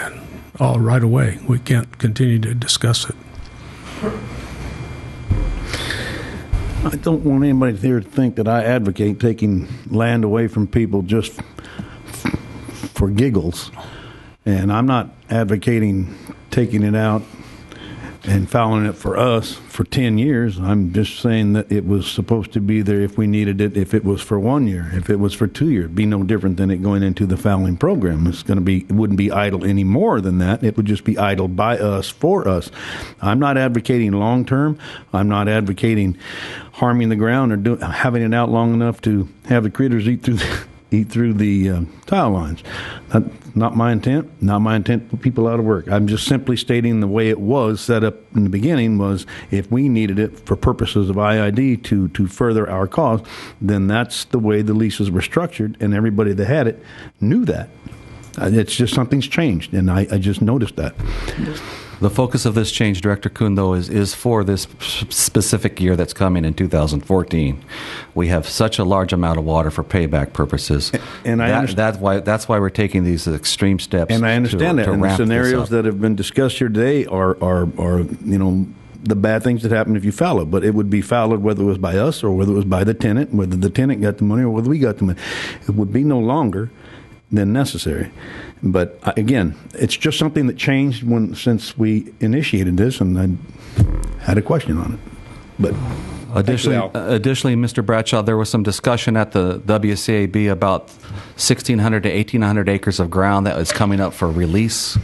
all right away. We can't continue to discuss it. I don't want anybody here to think that I advocate taking land away from people just for giggles. And I'm not advocating taking it out and fouling it for us for 10 years. I'm just saying that it was supposed to be there if we needed it, if it was for 1 year, if it was for 2 years. It'd be no different than it going into the fouling program. It wouldn't be idle any more than that. It would just be idle by us, for us. I'm not advocating long term. I'm not advocating harming the ground or having it out long enough to have the critters eat through the tile lines. Not my intent. Not my intent to put people out of work. I'm just simply stating the way it was set up in the beginning was if we needed it for purposes of IID to further our cause, then that's the way the leases were structured, and everybody that had it knew that. It's just something's changed, and I just noticed that. The focus of this change, Director Kuhn, though, is for this specific year that's coming in 2014. We have such a large amount of water for payback purposes. And that's why we're taking these extreme steps. And I understand that. To and the ramp this scenarios up. that have been discussed here today are the bad things that happen if you foul it. But it would be fouled whether it was by us or whether it was by the tenant, whether the tenant got the money or whether we got the money. It would be no longer than necessary. But again, it's just something that changed since we initiated this, and I had a question on it. But Additionally, Mr. Bradshaw, there was some discussion at the WCAB about 1,600 to 1,800 acres of ground that was coming up for release.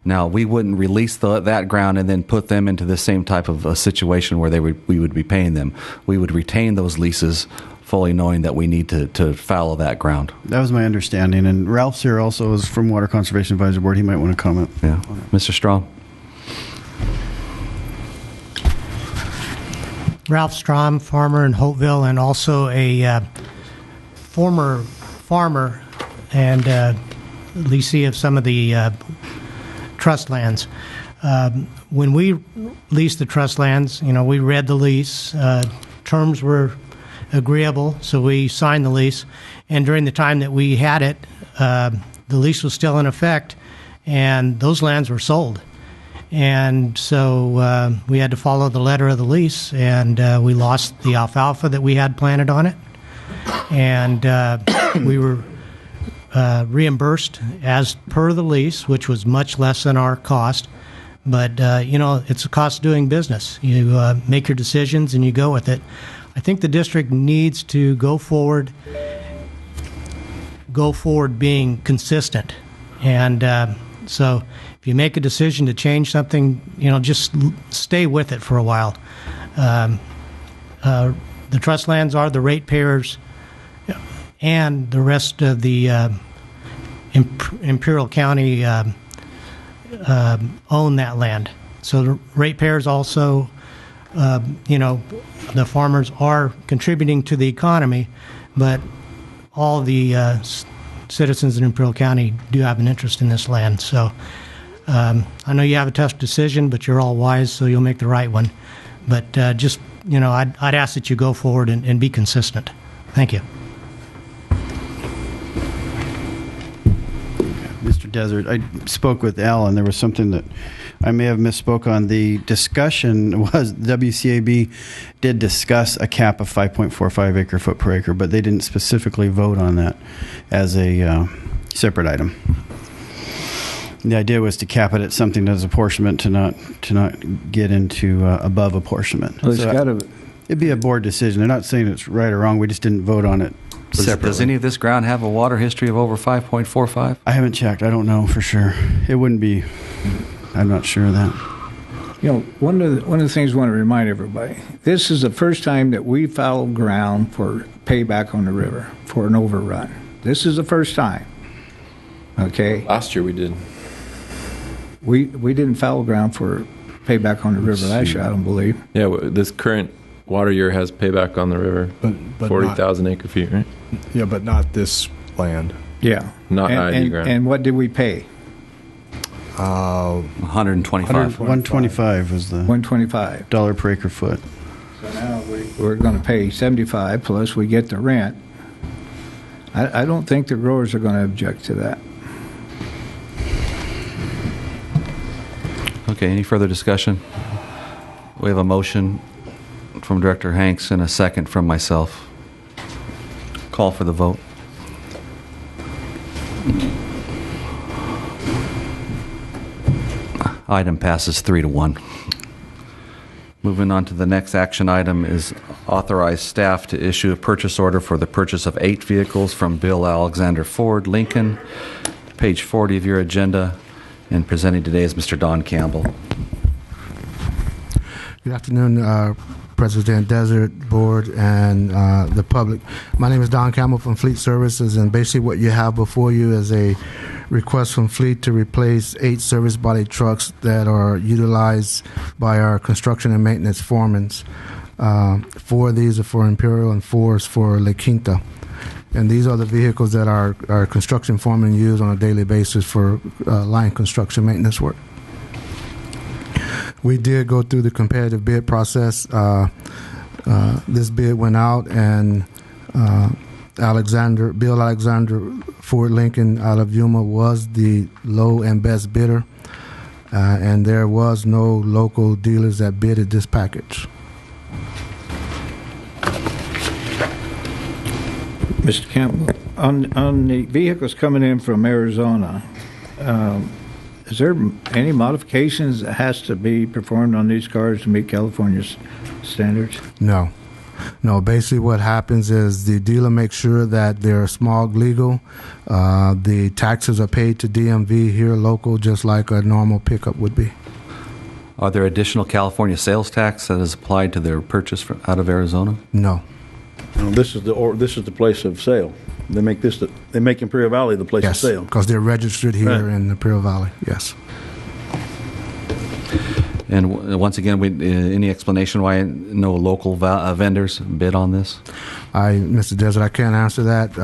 Now, we wouldn't release that ground and then put them into the same type of a situation where we would be paying them. We would retain those leases, fully knowing that we need to fallow that ground. That was my understanding. And Ralph's here also is from Water Conservation Advisory Board. He might want to comment. Yeah. Mr. Strom. Ralph Strom, farmer in Hopeville, and also a former farmer and leasee of some of the trust lands. When we leased the trust lands, we read the lease. Terms were agreeable, so we signed the lease. And during the time that we had it, the lease was still in effect, and those lands were sold. And so we had to follow the letter of the lease, and we lost the alfalfa that we had planted on it. And we were reimbursed as per the lease, which was much less than our cost. But, it's a cost of doing business. You make your decisions and you go with it. I think the district needs to go forward being consistent. And so if you make a decision to change something, just stay with it for a while. The trust lands are the ratepayers and the rest of the Imperial County own that land. So the ratepayers also, the farmers are contributing to the economy, but all the citizens in Imperial County do have an interest in this land. So I know you have a tough decision, but you're all wise, so you'll make the right one. But I'd ask that you go forward and be consistent. Thank you. Mr. Desert, I spoke with Al, and there was something that I may have misspoke on. The discussion was WCAB did discuss a cap of 5.45 acre foot per acre, but they didn't specifically vote on that as a separate item. The idea was to cap it at something as apportionment to not get into above apportionment. Well, so it'd be a board decision. They're not saying it's right or wrong. We just didn't vote on it separately. Does any of this ground have a water history of over 5.45? I haven't checked. I don't know for sure. It wouldn't be. I'm not sure of that. One of the things I want to remind everybody: this is the first time that we fouled ground for payback on the river for an overrun. This is the first time. Okay. Last year we did. We didn't foul ground for payback on the river last year, I don't believe. Yeah, this current water year has payback on the river, but 40,000 acre feet, right? Yeah, but not this land. Yeah. Not ID and, ground. and what did we pay? 125. 125 was the $125 per acre foot. So now we're going to pay $75 plus we get the rent. I don't think the growers are going to object to that. Okay, any further discussion? We have a motion from Director Hanks and a second from myself. Call for the vote. Item passes 3-1. Moving on to the next action item is authorize staff to issue a purchase order for the purchase of 8 vehicles from Bill Alexander Ford, Lincoln. Page 40 of your agenda, and presenting today is Mr. Don Campbell. Good afternoon, President Desert, Board, and the public. My name is Don Campbell from Fleet Services, and basically what you have before you is a request from Fleet to replace 8 service body trucks that are utilized by our construction and maintenance foremen. 4 of these are for Imperial and 4 is for La Quinta. And these are the vehicles that our construction foremen use on a daily basis for line construction maintenance work. We did go through the competitive bid process. This bid went out, and Bill Alexander Ford Lincoln out of Yuma was the low and best bidder, and there was no local dealers that bidded this package. Mr. Campbell, on the vehicles coming in from Arizona, is there any modifications that has to be performed on these cars to meet California's standards? No. Basically what happens is the dealer makes sure that they're smog legal. The taxes are paid to DMV here local, just like a normal pickup would be. Are there additional California sales tax that is applied to their purchase out of Arizona? No. No, this is the place of sale. They make Imperial Valley the place of sale. Yes, because they're registered here in Imperial Valley. Yes. And once again, any explanation why no local vendors bid on this? Mr. Desert, I can't answer that.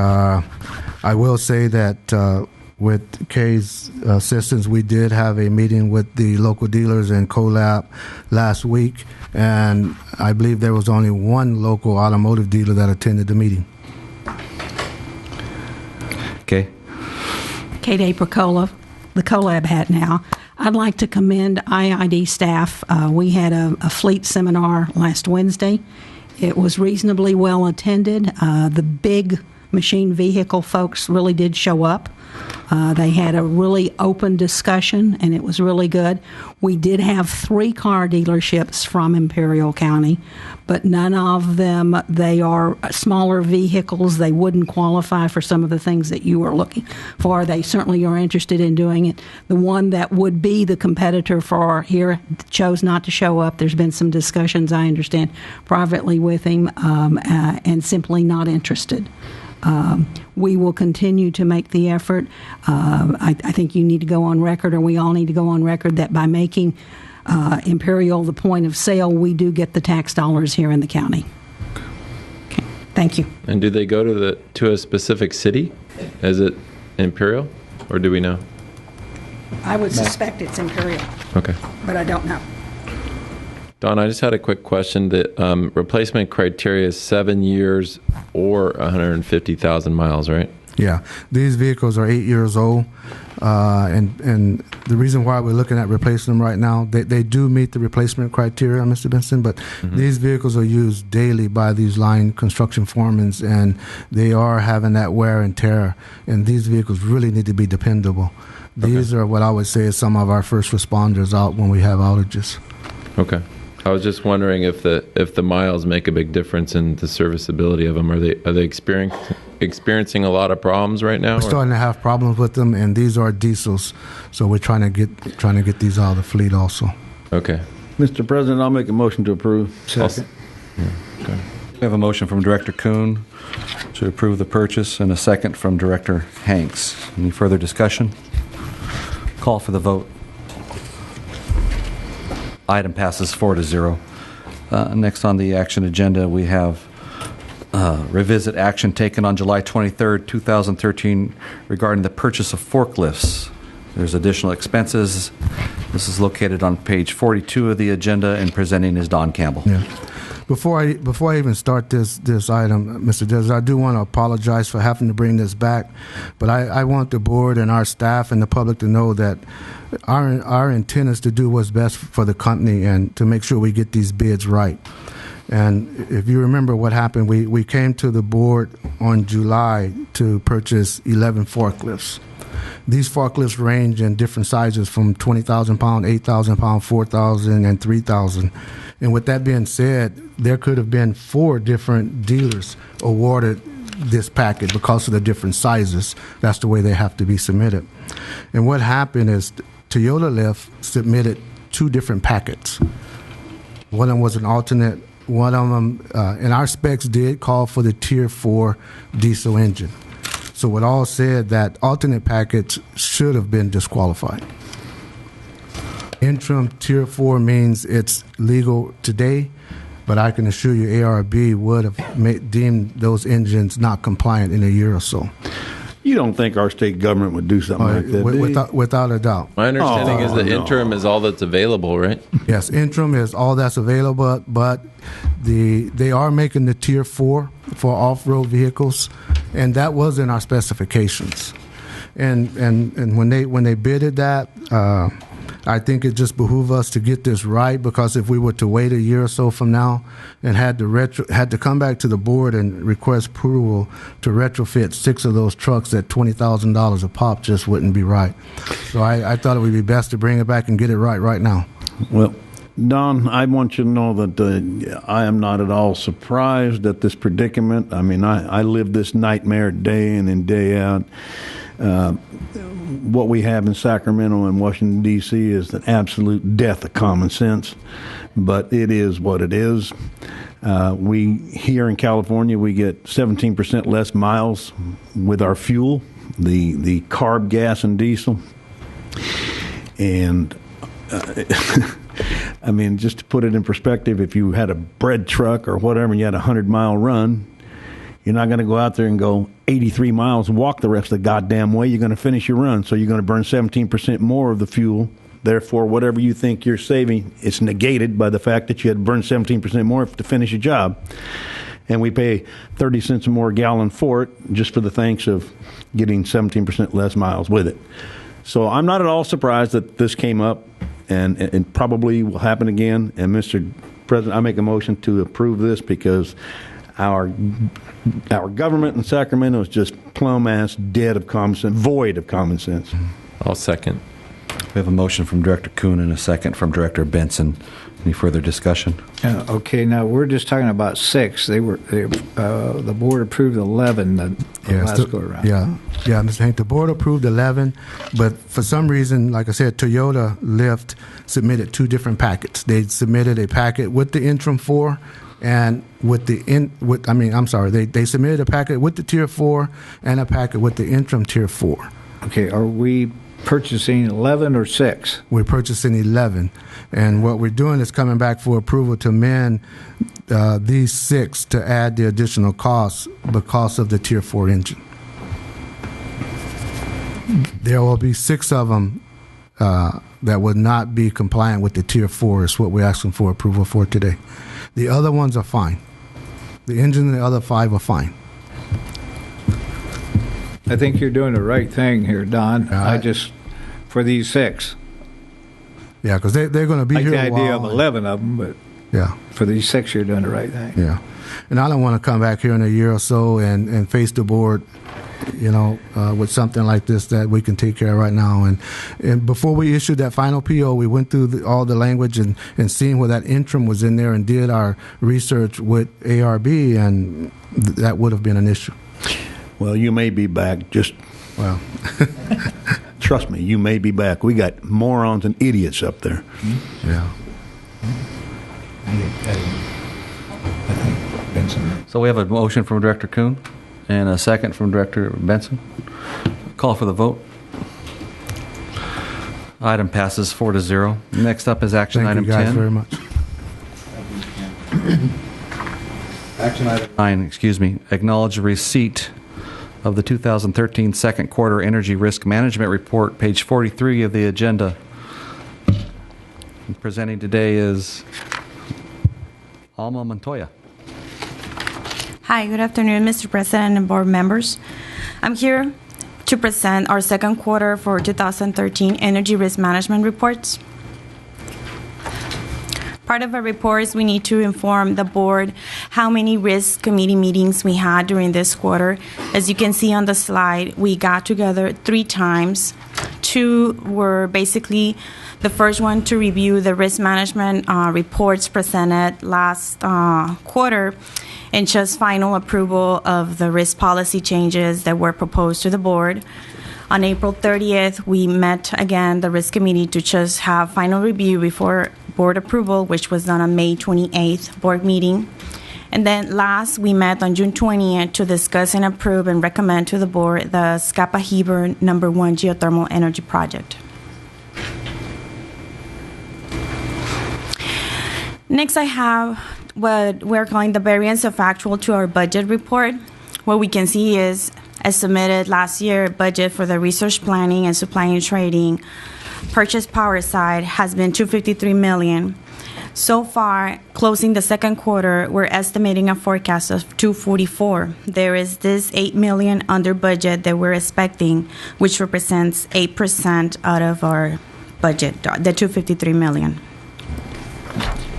I will say that with Kay's assistance, we did have a meeting with the local dealers in CoLab last week, and I believe there was only one local automotive dealer that attended the meeting. Okay. Kate Apricola, the CoLab hat now. I'd like to commend IID staff. We had a fleet seminar last Wednesday. It was reasonably well attended. The big machine vehicle folks really did show up. They had a really open discussion, and it was really good. We did have 3 car dealerships from Imperial County, but none of them, they are smaller vehicles. They wouldn't qualify for some of the things that you are looking for. They certainly are interested in doing it. The one that would be the competitor for here chose not to show up. There's been some discussions, I understand, privately with him, and simply not interested. We will continue to make the effort. I think you need to go on record, or we all need to go on record, that by making Imperial the point of sale, we do get the tax dollars here in the county. Okay. Thank you. And do they go to a specific city? Is it Imperial, or do we know? I would suspect it's Imperial. Okay. But I don't know. Don, I just had a quick question. The replacement criteria is 7 years or 150,000 miles, right? Yeah, these vehicles are 8 years old, and the reason why we're looking at replacing them right now, they do meet the replacement criteria, Mr. Benson, but these vehicles are used daily by these line construction foremen, and they are having that wear and tear, and these vehicles really need to be dependable. These are what I would say is some of our first responders out when we have outages. Okay. I was just wondering if the miles make a big difference in the serviceability of them. Are they experiencing a lot of problems right now? We're starting to have problems with them, and these are diesels, so we're trying to get these out of the fleet also. Okay. Mr. President, I'll make a motion to approve. Second. Okay. We have a motion from Director Kuhn to approve the purchase and a second from Director Hanks. Any further discussion? Call for the vote. Item passes 4-0. Next on the action agenda, we have revisit action taken on July 23rd, 2013 regarding the purchase of forklifts. There's additional expenses. This is located on page 42 of the agenda, and presenting is Don Campbell. Yeah. Before I even start this item, Mr. Desert, I do want to apologize for having to bring this back, but I want the board and our staff and the public to know that our intent is to do what's best for the company and to make sure we get these bids right. And if you remember what happened, we came to the board on July to purchase 11 forklifts. These forklifts range in different sizes from 20,000 pound, 8,000 pound, 4,000, and 3,000. And with that being said, there could have been 4 different dealers awarded this packet because of the different sizes. That's the way they have to be submitted. And what happened is Toyota Lift submitted 2 different packets. One of them was an alternate. One of them, and our specs did call for the Tier 4 diesel engine. So with all said, that alternate package should have been disqualified. Interim Tier 4 means it's legal today, but I can assure you ARB would have deemed those engines not compliant in a year or so. You don't think our state government would do something like that? Without a doubt. My understanding is that interim is all that's available, right? Yes, interim is all that's available, but they are making the Tier 4 for off-road vehicles, and that was in our specifications. And when they bidded that, I think it just behooved us to get this right, because if we were to wait a year or so from now and had to come back to the board and request approval to retrofit 6 of those trucks at $20,000 a pop, just wouldn't be right. So I thought it would be best to bring it back and get it right now. Well, Don, I want you to know that I am not at all surprised at this predicament. I mean, I live this nightmare day in and day out. What we have in Sacramento and Washington, D.C. is an absolute death of common sense, but it is what it is. We here in California, we get 17% less miles with our fuel, the carb gas and diesel. And I mean, just to put it in perspective, if you had a bread truck or whatever and you had a 100-mile run, you're not going to go out there and go 83 miles and walk the rest of the goddamn way. You're going to finish your run, so you're going to burn 17% more of the fuel. Therefore, whatever you think you're saving, it's negated by the fact that you had to burn 17% more to finish a job. And we pay 30 cents more a gallon for it, just for the thanks of getting 17% less miles with it. So I'm not at all surprised that this came up, and it probably will happen again. And Mr. President, I make a motion to approve this because our government in Sacramento is just plumb-ass dead of common sense, void of common sense. I'll second. We have a motion from Director Kuhn and a second from Director Benson. Any further discussion? Okay, now we're just talking about 6. The board approved 11 the last go-around. Yeah, Mr. Hank, the board approved 11, but for some reason, like I said, Toyota Lift submitted 2 different packets. They submitted a packet with the interim 4 and they submitted a packet with the Tier 4 and a packet with the interim Tier 4. Okay, are we purchasing 11 or 6? We're purchasing 11, and what we're doing is coming back for approval to amend these 6 to add the additional costs because of the Tier 4 engine. There will be 6 of them that would not be compliant with the Tier 4 is what we're asking for approval for today. The other ones are fine. The engine and the other 5 are fine. I think you're doing the right thing here, Don. For these 6. Yeah, because they're going to be like here the a idea while. of 11 of them, but yeah, for these 6, you're doing the right thing. Yeah, and I don't want to come back here in a year or so and face the board, with something like this that we can take care of right now. And before we issued that final PO, we went through all the language and seeing where that interim was in there and did our research with ARB, and that would have been an issue. Well, you may be back. Trust me, you may be back. We got morons and idiots up there. Yeah. So we have a motion from Director Kuhn and a second from Director Benson. Call for the vote. Item passes 4-0. Next up is action item 10. Thank you guys very much. Action item 9, acknowledge receipt of the 2013 second quarter energy risk management report, page 43 of the agenda. Presenting today is Alma Montoya. Hi, good afternoon, Mr. President and board members. I'm here to present our second quarter for 2013 energy risk management reports. Part of our reports, we need to inform the board how many risk committee meetings we had during this quarter. As you can see on the slide, we got together 3 times. 2 were basically the first one to review the risk management reports presented last quarter and just final approval of the risk policy changes that were proposed to the board. On April 30th, we met again, the risk committee, to just have final review before board approval, which was done on May 28th board meeting. And then last, we met on June 20th to discuss and approve and recommend to the board the Scapa Heber number 1 geothermal energy project. Next, I have what we're calling the variance of actual to our budget report. What we can see is, as submitted last year, budget for the research planning and supply and trading purchase power side has been $253 million. So far, closing the second quarter, we're estimating a forecast of $244. There is this $8 million under budget that we're expecting, which represents 8% out of our budget, the $253 million.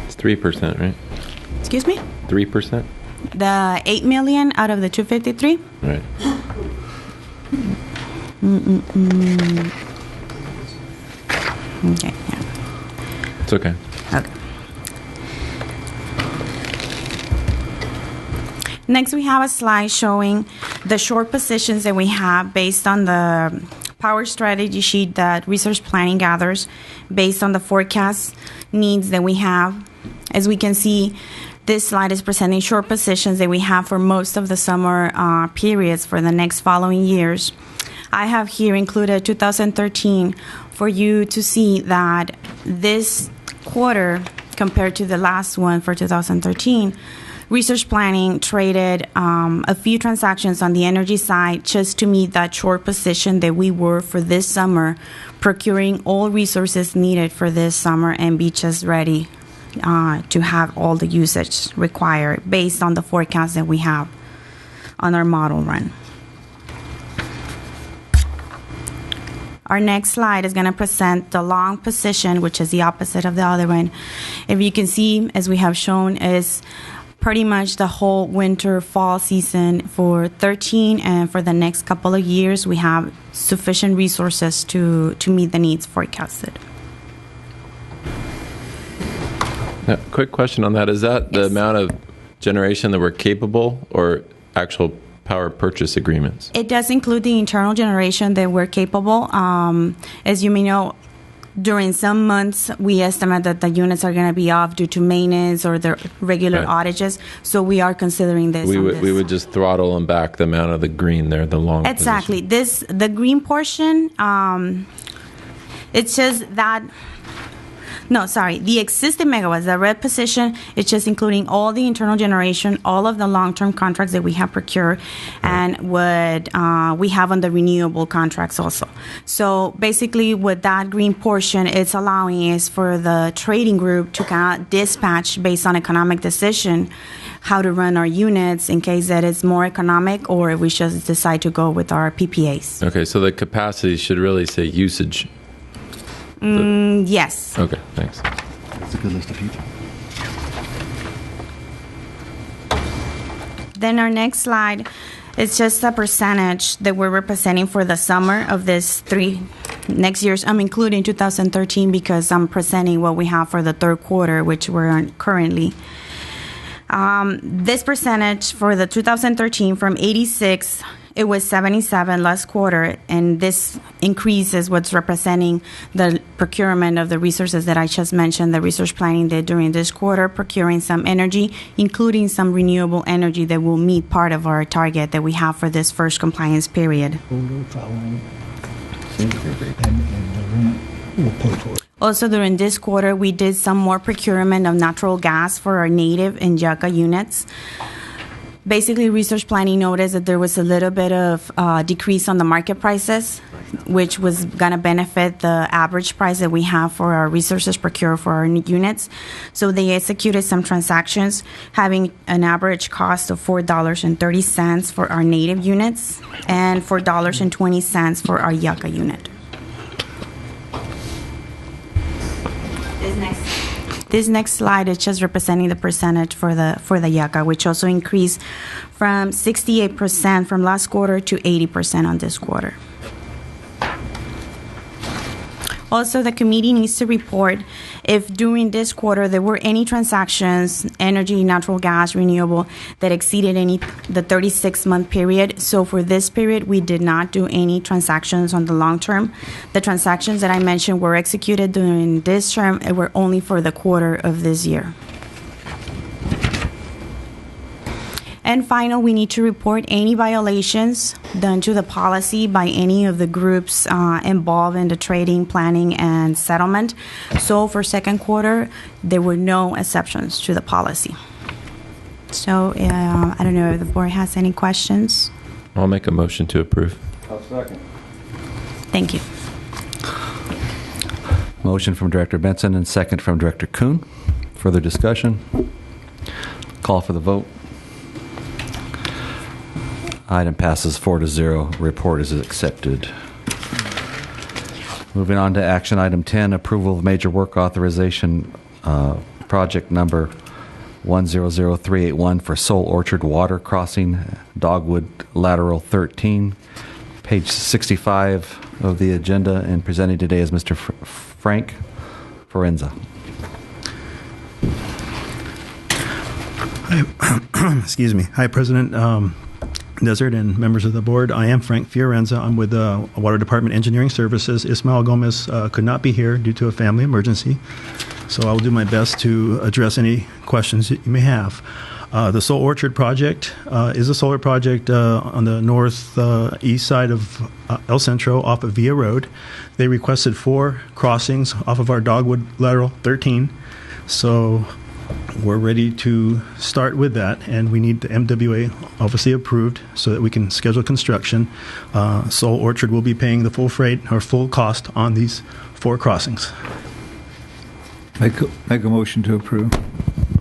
3%, right? Excuse me? 3%? The $8 million out of the 253? Right. Okay, yeah. It's okay. Okay. Next, we have a slide showing the short positions that we have based on the power strategy sheet that research planning gathers based on the forecast needs that we have. As we can see, this slide is presenting short positions that we have for most of the summer periods for the next following years. I have here included 2013 for you to see that this quarter compared to the last one for 2013, research planning traded a few transactions on the energy side just to meet that short position that we were for this summer, procuring all resources needed for this summer and be just ready to have all the usage required based on the forecast that we have on our model run. Our next slide is going to present the long position, which is the opposite of the other one. If you can see, as we have shown, is pretty much the whole winter fall season for 13, and for the next couple of years we have sufficient resources to meet the needs forecasted. Yeah, quick question on that. Is that the amount of generation that we're capable or actual power purchase agreements? It does include the internal generation that we're capable. As you may know, during some months, we estimate that the units are going to be off due to maintenance or the regular outages. So we are considering this. We would just throttle them back the amount of the green there, the long. Exactly. Position. The green portion, it's just that. No, sorry. The existing megawatts, the red position, it's just including all the internal generation, all of the long-term contracts that we have procured, and what we have on the renewable contracts also. So basically, with that green portion, it's allowing is for the trading group to kind of dispatch based on economic decision how to run our units in case that it's more economic, or if we just decide to go with our PPAs. Okay, so the capacity should really say usage. Yes. Okay, thanks. That's a good list of people. Then our next slide is just a percentage that we're representing for the summer of this next year's. I'm including 2013 because I'm presenting what we have for the third quarter, which we're on currently. This percentage for the 2013 from 86, it was 77 last quarter, and this increase is what's representing the procurement of the resources that I just mentioned. The research planning did during this quarter, procuring some energy, including some renewable energy that will meet part of our target that we have for this first compliance period. Also, during this quarter, we did some more procurement of natural gas for our native and Jaca units. Basically, resource planning noticed that there was a little bit of decrease on the market prices, which was going to benefit the average price that we have for our resources procured for our units. So they executed some transactions having an average cost of $4.30 for our native units and $4.20 for our yucca unit. This next slide is just representing the percentage for the yucca, which also increased from 68% from last quarter to 80% on this quarter. Also, the committee needs to report if during this quarter there were any transactions, energy, natural gas, renewable, that exceeded the 36-month period. So for this period, we did not do any transactions on the long term. The transactions that I mentioned were executed during this term and were only for the quarter of this year. And final, we need to report any violations done to the policy by any of the groups involved in the trading, planning, and settlement. So for second quarter, there were no exceptions to the policy. So I don't know if the board has any questions. I'll make a motion to approve. I'll second. Thank you. Motion from Director Benson and second from Director Kuhn. Further discussion? Call for the vote. Item passes 4-0. Report is accepted. Moving on to action item 10, approval of major work authorization, project number 100381 for Soul Orchard Water Crossing, Dogwood Lateral 13. Page 65 of the agenda, and presenting today is Mr. Frank Forenza. Hi, excuse me. Hi, President Desert and members of the board. I am Frank Fiorenza. I'm with the Water Department Engineering Services. Ismael Gomez could not be here due to a family emergency, so I will do my best to address any questions that you may have. The Soul Orchard project is a solar project on the northeast side of El Centro off of Villa Road. They requested 4 crossings off of our Dogwood Lateral 13, so we're ready to start with that, and we need the MWA obviously approved so that we can schedule construction. Soul Orchard will be paying the full freight or full cost on these 4 crossings. Make a motion to approve.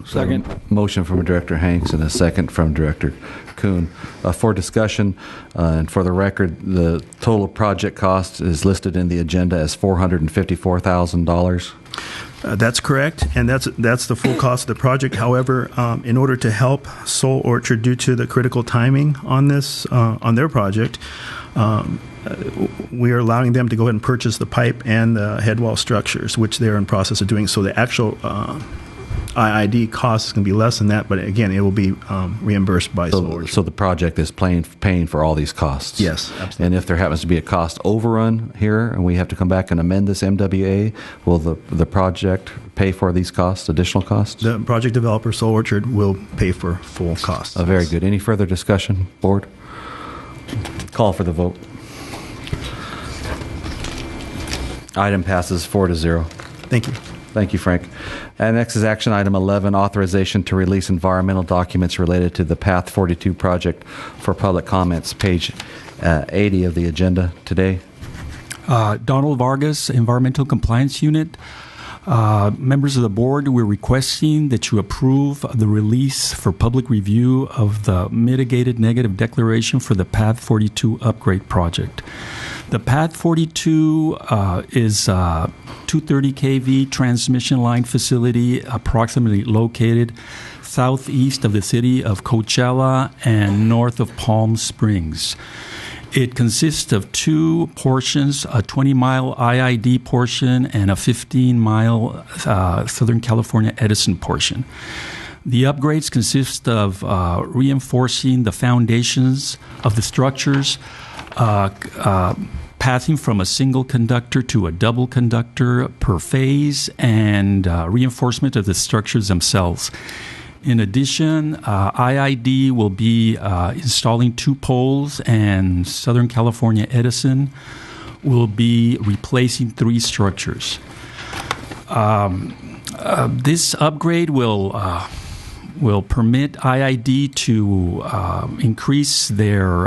Second. Motion from Director Hanks and a second from Director Kuhn. For discussion, and for the record, the total project cost is listed in the agenda as $454,000. That's correct, and that's the full cost of the project. However, in order to help Soul Orchard due to the critical timing on this on their project, we are allowing them to go ahead and purchase the pipe and the headwall structures, which they're in process of doing. So the actual IID cost is going to be less than that, but again, it will be reimbursed by Soul Orchard. So the project is paying for all these costs? Yes, absolutely. And if there happens to be a cost overrun here and we have to come back and amend this MWA, will the project pay for these costs, additional costs? The project developer, Soul Orchard, will pay for full costs. Very good. Any further discussion, board? Call for the vote. Item passes 4-0. Thank you. Thank you, Frank. And next is action item 11, authorization to release environmental documents related to the Path 42 project for public comments, page 80 of the agenda today. Donald Vargas, Environmental Compliance Unit. Members of the board, we're requesting that you approve the release for public review of the mitigated negative declaration for the Path 42 upgrade project. The Path 42 is a 230 kV transmission line facility approximately located southeast of the city of Coachella and north of Palm Springs. It consists of 2 portions, a 20-mile IID portion and a 15-mile Southern California Edison portion. The upgrades consist of reinforcing the foundations of the structures, passing from a single conductor to a double conductor per phase, and reinforcement of the structures themselves. In addition, IID will be installing 2 poles, and Southern California Edison will be replacing 3 structures. This upgrade will will permit IID to increase their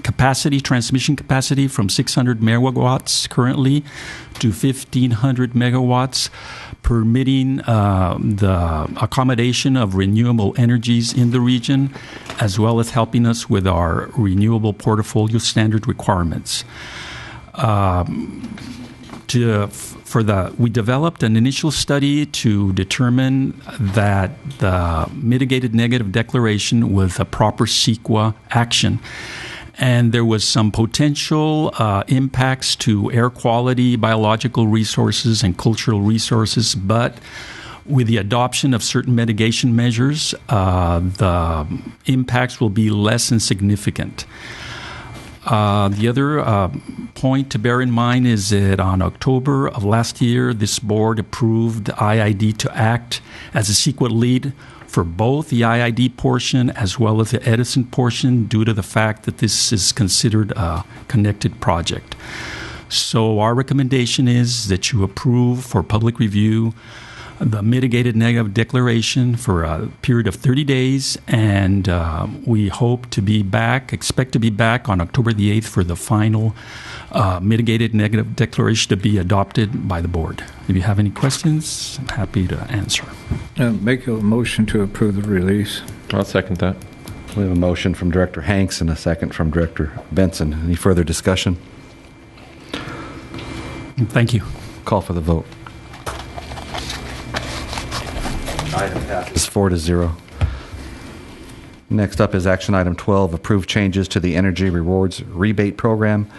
capacity, transmission capacity, from 600 megawatts currently to 1,500 megawatts, permitting the accommodation of renewable energies in the region, as well as helping us with our renewable portfolio standard requirements. We developed an initial study to determine that the mitigated negative declaration was a proper CEQA action. And there was some potential impacts to air quality, biological resources, and cultural resources, but with the adoption of certain mitigation measures, the impacts will be less than significant. The other point to bear in mind is that on October of last year, this board approved IID to act as a CEQA lead for both the IID portion as well as the Edison portion, due to the fact that this is considered a connected project. So our recommendation is that you approve for public review the mitigated negative declaration for a period of 30 days, and we expect to be back on October the 8th for the final mitigated negative declaration to be adopted by the board. If you have any questions, I'm happy to answer. Make a motion to approve the release. I'll second that. We have a motion from Director Hanks and a second from Director Benson. Any further discussion? Thank you. Call for the vote. Item passes 4-0. Next up is action item 12, approve changes to the Energy Rewards Rebate Program,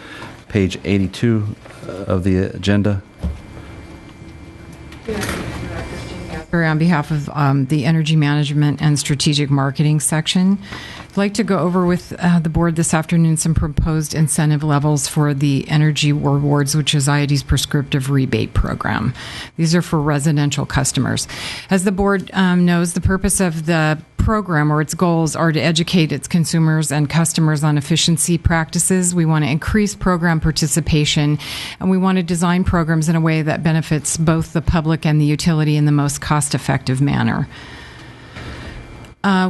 page 82 of the agenda. On behalf of the Energy Management and Strategic Marketing section, I'd like to go over with the board this afternoon some proposed incentive levels for the Energy Rewards, which is IID's prescriptive rebate program. These are for residential customers. As the board knows, the purpose of the program or its goals are to educate its consumers and customers on efficiency practices. We want to increase program participation, and we want to design programs in a way that benefits both the public and the utility in the most cost-effective manner.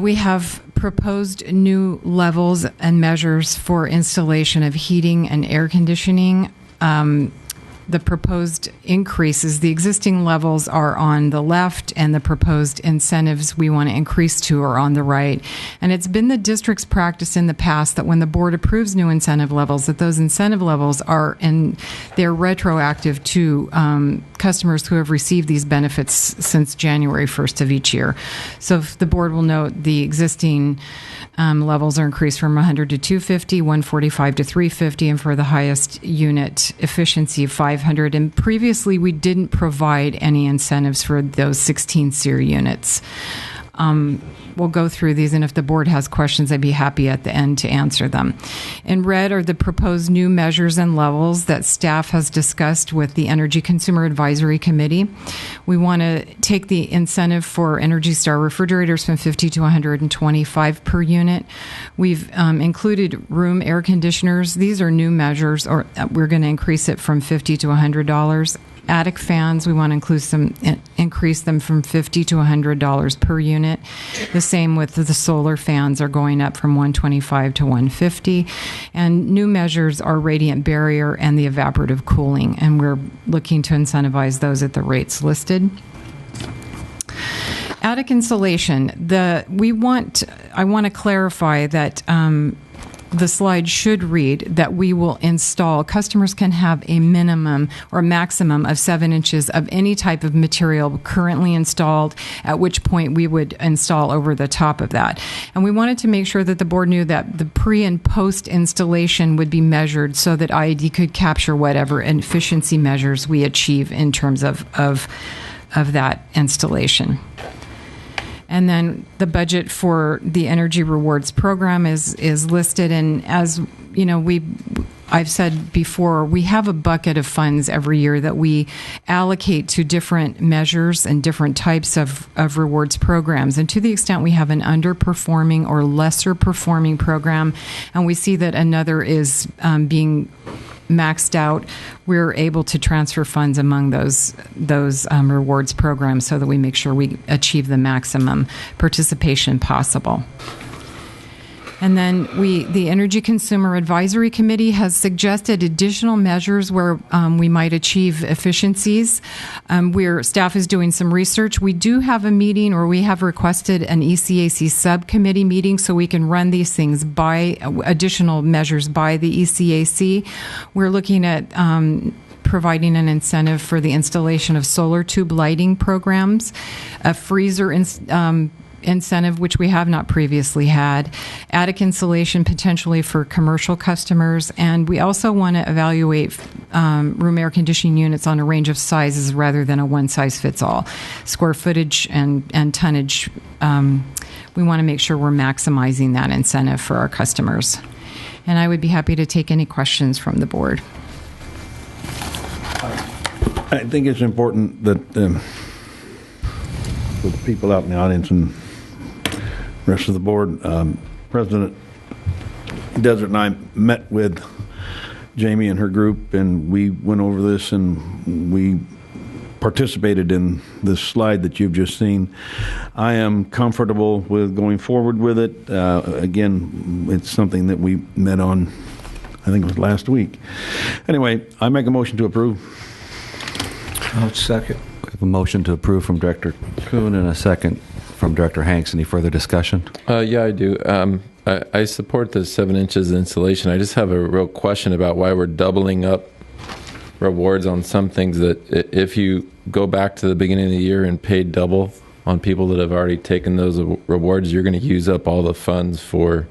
We have proposed new levels and measures for installation of heating and air conditioning. The proposed increases, the existing levels are on the left, and the proposed incentives we want to increase to are on the right. And it's been the district's practice in the past that when the board approves new incentive levels, that those incentive levels they're retroactive to customers who have received these benefits since January 1st of each year. So if the board will note, the existing levels are increased from 100 to 250, 145 to 350, and for the highest unit efficiency of 500. And previously, we didn't provide any incentives for those 16 SEER units. We'll go through these, and if the board has questions, I'd be happy at the end to answer them. In red are the proposed new measures and levels that staff has discussed with the Energy Consumer Advisory Committee. We want to take the incentive for Energy Star refrigerators from 50 to 125 per unit. We've included room air conditioners. These are new measures, or we're going to increase it from $50 to $100. Attic fans, we want to increase them from $50 to $100 per unit. The same with the solar fans are going up from $125 to $150. And new measures are radiant barrier and the evaporative cooling, and we're looking to incentivize those at the rates listed. Attic insulation. I want to clarify that the slide should read that we will install, customers can have a minimum or maximum of 7 inches of any type of material currently installed, at which point we would install over the top of that. And we wanted to make sure that the board knew that the pre and post installation would be measured so that IID could capture whatever efficiency measures we achieve in terms of that installation. And then the budget for the Energy Rewards program is listed. And as you know, I've said before, we have a bucket of funds every year that we allocate to different measures and different types of rewards programs. And to the extent we have an underperforming or lesser performing program, and we see that another is being maxed out, we're able to transfer funds among those rewards programs so that we make sure we achieve the maximum participation possible. And then the Energy Consumer Advisory Committee has suggested additional measures where we might achieve efficiencies. Staff is doing some research. We do have a meeting, or we have requested an ECAC subcommittee meeting so we can run these things by additional measures by the ECAC. We're looking at providing an incentive for the installation of solar tube lighting programs, a freezer incentive, which we have not previously had, attic insulation potentially for commercial customers, and we also want to evaluate room air conditioning units on a range of sizes rather than a one-size-fits-all. Square footage and tonnage, we want to make sure we're maximizing that incentive for our customers. And I would be happy to take any questions from the board. I think it's important that for the people out in the audience and rest of the board, President Desert and I met with Jamie and her group, and we went over this, and we participated in this slide that you've just seen. I am comfortable with going forward with it. Again, it's something that we met on, I think it was last week. Anyway, I make a motion to approve. I'll second. We have a motion to approve from Director Kuhn and a second from Director Hanks. Any further discussion? Yeah, I do. I support the 7 inches of insulation. I just have a real question about why we're doubling up rewards on some things that if you go back to the beginning of the year and paid double on people that have already taken those rewards, you're going to use up all the funds for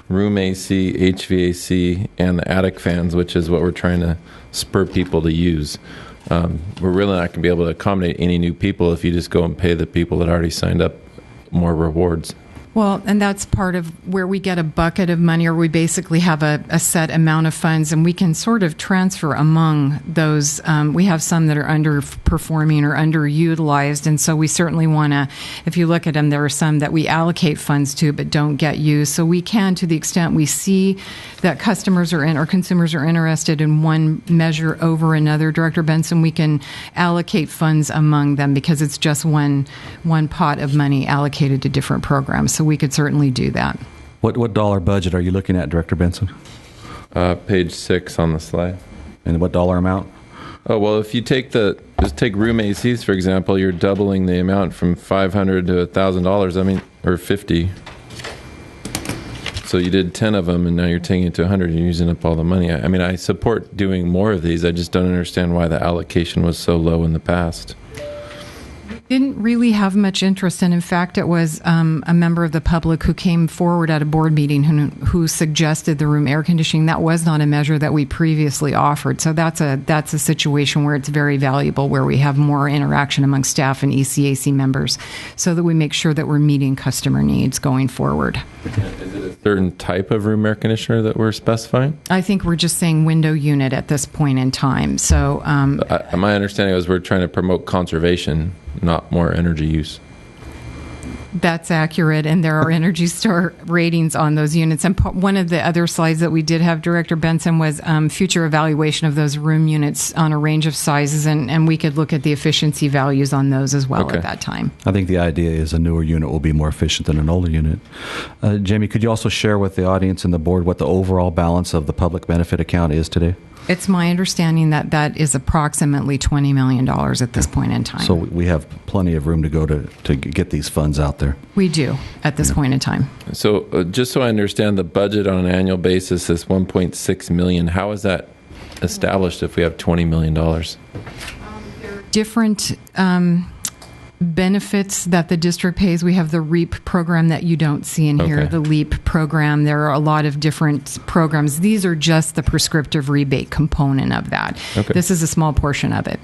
room AC, HVAC, and the attic fans, which is what we're trying to spur people to use. We're really not going to be able to accommodate any new people if you just go and pay the people that already signed up more rewards. Well, and that's part of where we get a bucket of money, or we basically have a set amount of funds, and we can sort of transfer among those. We have some that are underperforming or underutilized, and so we certainly want to, if you look at them, there are some that we allocate funds to but don't get used. So we can, to the extent we see that customers are in or consumers are interested in one measure over another, Director Benson, we can allocate funds among them because it's just one pot of money allocated to different programs. So we could certainly do that. What dollar budget are you looking at, Director Benson? Page 6 on the slide. And what dollar amount? Oh, well, if you take just take room ACs, for example, you're doubling the amount from $500 to $1,000, I mean, or 50. So you did 10 of them, and now you're taking it to 100, and you're using up all the money. I mean, I support doing more of these. I just don't understand why the allocation was so low in the past. Didn't really have much interest, and in fact, it was a member of the public who came forward at a board meeting who suggested the room air conditioning. That was not a measure that we previously offered. So that's a situation where it's very valuable, where we have more interaction among staff and ECAC members, so that we make sure that we're meeting customer needs going forward. Is it a certain type of room air conditioner that we're specifying? I think we're just saying window unit at this point in time. So my understanding was we're trying to promote conservation, not more energy use. That's accurate, and there are Energy Star ratings on those units. And one of the other slides that we did have, Director Benson, was future evaluation of those room units on a range of sizes, and we could look at the efficiency values on those as well at that time. I think the idea is a newer unit will be more efficient than an older unit. Jamie, could you also share with the audience and the board what the overall balance of the public benefit account is today? It's my understanding that is approximately $20 million at this point in time. So we have plenty of room to go to get these funds out there. We do at this point in time. So just so I understand the budget on an annual basis, this $1.6 million, how is that established if we have $20 million? Different benefits that the district pays. We have the REAP program that you don't see in here, the LEAP program. There are a lot of different programs. These are just the prescriptive rebate component of that. This is a small portion of it.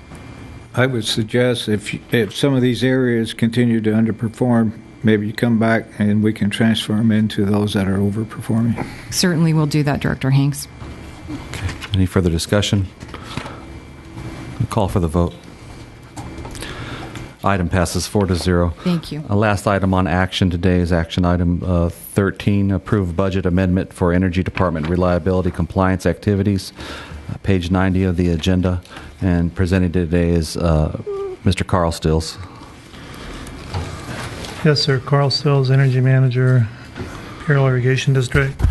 I would suggest if some of these areas continue to underperform, maybe you come back and we can transfer them into those that are overperforming. Certainly we'll do that, Director Hanks. Okay. Any further discussion? I'll call for the vote. Item passes 4-0. Thank you. Last item on action today is action item 13, approve budget amendment for Energy Department reliability compliance activities. Page 90 of the agenda, and presenting today is Mr. Carl Stills. Yes, sir. Carl Stills, Energy Manager, Imperial Irrigation District.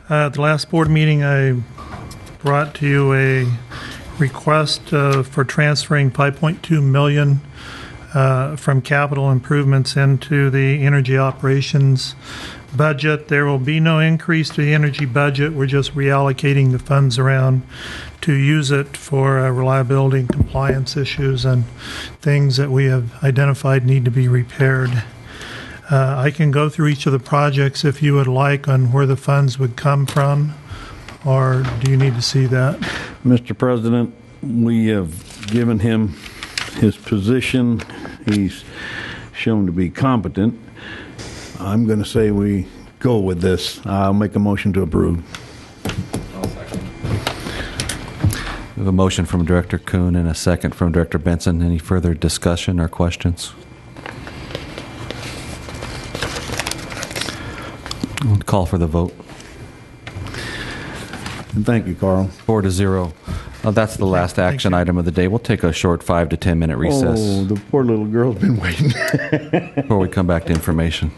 At the last board meeting, I brought to you a request for transferring $5.2 million from capital improvements into the energy operations budget. There will be no increase to the energy budget. We're just reallocating the funds around to use it for reliability and compliance issues and things that we have identified need to be repaired. I can go through each of the projects if you would like on where the funds would come from, or do you need to see that? Mr. President, we have given him his position. He's shown to be competent. I'm going to say we go with this. I'll make a motion to approve. We have a motion from Director Kuhn and a second from Director Benson. Any further discussion or questions? I'll call for the vote. Thank you, Carl. 4-0. That's the last action item of the day. We'll take a short 5 to 10 minute recess. Oh, the poor little girl's been waiting. Before we come back to information.